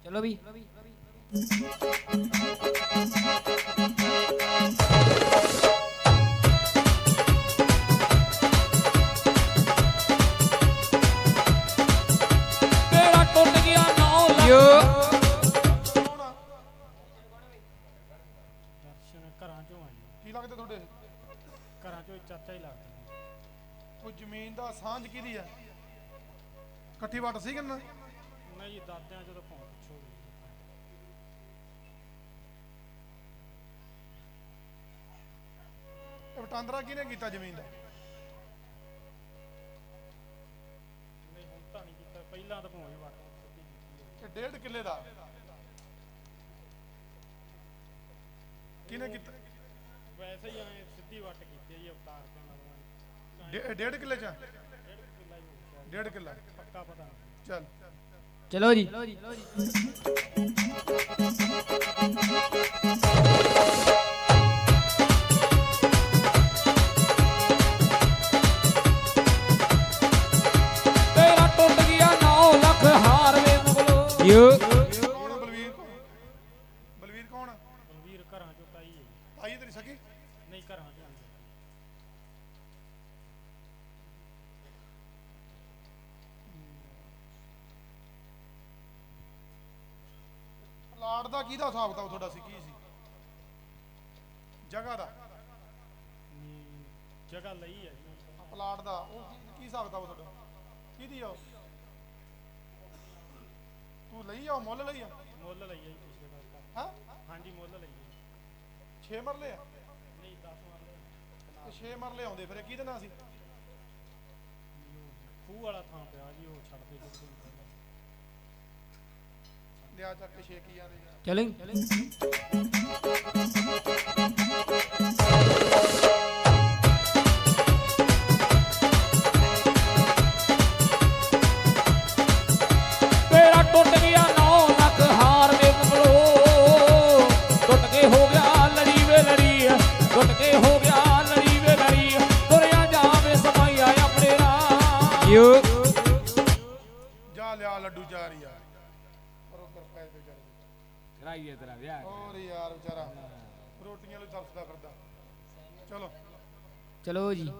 ਚਲੋ ਵੀ ਤੇਰਾ ਟੁੱਟ ਗਿਆ 9 ਲੱਖ ਘਰਾਂ ਚੋਂ ਆਏ ਕੀ ਲੱਗਦੇ ਤੁਹਾਡੇ? ਘਰਾਂ ਚੋਂ ਚਾਚਾ ਹੀ ਲੱਗਦਾ। ਕੋਈ ਜ਼ਮੀਨ ਦਾ ਸਾਂਝ ਕਿਹਦੀ ਆ? ਇਕੱਠੀ ਵੱਟ ਸੀ ਕਿੰਨਾ? ਨਹੀਂ ਜੀ ਦਾਦਿਆਂ ਜਦੋਂ ਭੌਂ ਪੁੱਛੋ ਇਹ ਵਟਾਂਦਰਾ ਕਿਹਨੇ ਕੀਤਾ ਜ਼ਮੀਨ ਦਾ? ਨਹੀਂ ਹੁਣ ਤਾਂ ਨਹੀਂ ਕੀਤਾ, ਪਹਿਲਾਂ ਤਾਂ ਭੌਂ ਹੀ ਵੱਟ ਸਿੱਧੀ ਕੀਤੀ ਇਹ 1.5 ਕਿੱਲੇ ਦਾ ਕਿਹਨੇ ਕੀਤਾ? ਵੈਸੇ ਹੀ ਐ ਸਿੱਧੀ ਵੱਟ ਕੀਤੀ ਹੈ ਜੀ ਅਵਤਾਰ ਤੋਂ ਨਾਲ 1.5 ਕਿੱਲੇ ਚ? 1.5 ਕਿੱਲਾ ਪੱਕਾ ਪਤਾ ਨਹੀਂ। ਚੱਲ ਚਲੋ ਜੀ ਤੇਰਾ ਟੁੱਟ ਗਿਆ 9 ਲੱਖ ਹਾਰ ਵੇ ਮੁਗਲੋ ਕੌਣ ਆ ਬਲਵੀਰ? ਬਲਵੀਰ ਕੌਣ ਆ? ਬਲਵੀਰ ਘਰਾਂ ਚੋਂ ਤਾਈ ਹੈ ਜੀ। ਆਈ ਤੇਰੀ ਸਕੀ? ਨਹੀਂ ਘਰਾਂ ਚੋਂ ਆਈ। ਪਲਾਟ ਦਾ ਕਿਹਦਾ ਹਿਸਾਬ ਕਿਤਾਬ ਤੁਹਾਡਾ ਸੀ? ਕੀ ਸੀ ਜਗ੍ਹਾ ਦਾ? ਜਗ੍ਹਾ ਲਈ ਹੈ ਜੀ। ਪਲਾਟ ਦਾ ਉਹ ਕੀ ਹਿਸਾਬ ਕਿਤਾਬ ਤੁਹਾਡਾ? ਕਿਹਦੀ ਆ ਉਹ? ਤੂੰ ਲਈ ਆ? ਮੁੱਲ ਲਈ ਆ? ਮੁੱਲ ਲਈ ਹੈ ਜੀ ਪਿਛਲੇ ਵਾਰ ਤਾਂ। ਹਾਂ ਹਾਂਜੀ ਮੁੱਲ ਲਈ ਹੈ। 6 ਮਰਲੇ ਆ? ਨਹੀਂ 10 ਮਰਲੇ ਤੇ 6 ਮਰਲੇ ਆਉਂਦੇ ਫਿਰ ਇਹ ਕਿਹਦੇ ਨਾਲ ਸੀ? ਖੂਹ ਵਾਲਾ ਥਾਂ ਪਿਆ ਜੀ, ਉਹ ਛੱਡ ਦੇ ਜਦੋਂ ਲਿਆ ਚੱਕ ਕੇ 6 ਕੀ ਜਾਂਦੇ ਚਲੋ ਯੂ ਜਾ ਲਿਆ ਲੱਡੂ ਚਾਰ ਯਾਰ ਪਰ ਉਹ ਕਿਰਪਾ ਤੇ ਵਿਚਾਰੇ ਕਰਾਈਏ ਤੇਰਾ ਵਿਆਹ ਹੋਰ ਯਾਰ ਵਿਚਾਰਾ ਰੋਟੀਆਂ ਲਈ ਤਰਸਦਾ ਫਿਰਦਾ ਚਲੋ ਚਲੋ ਜੀ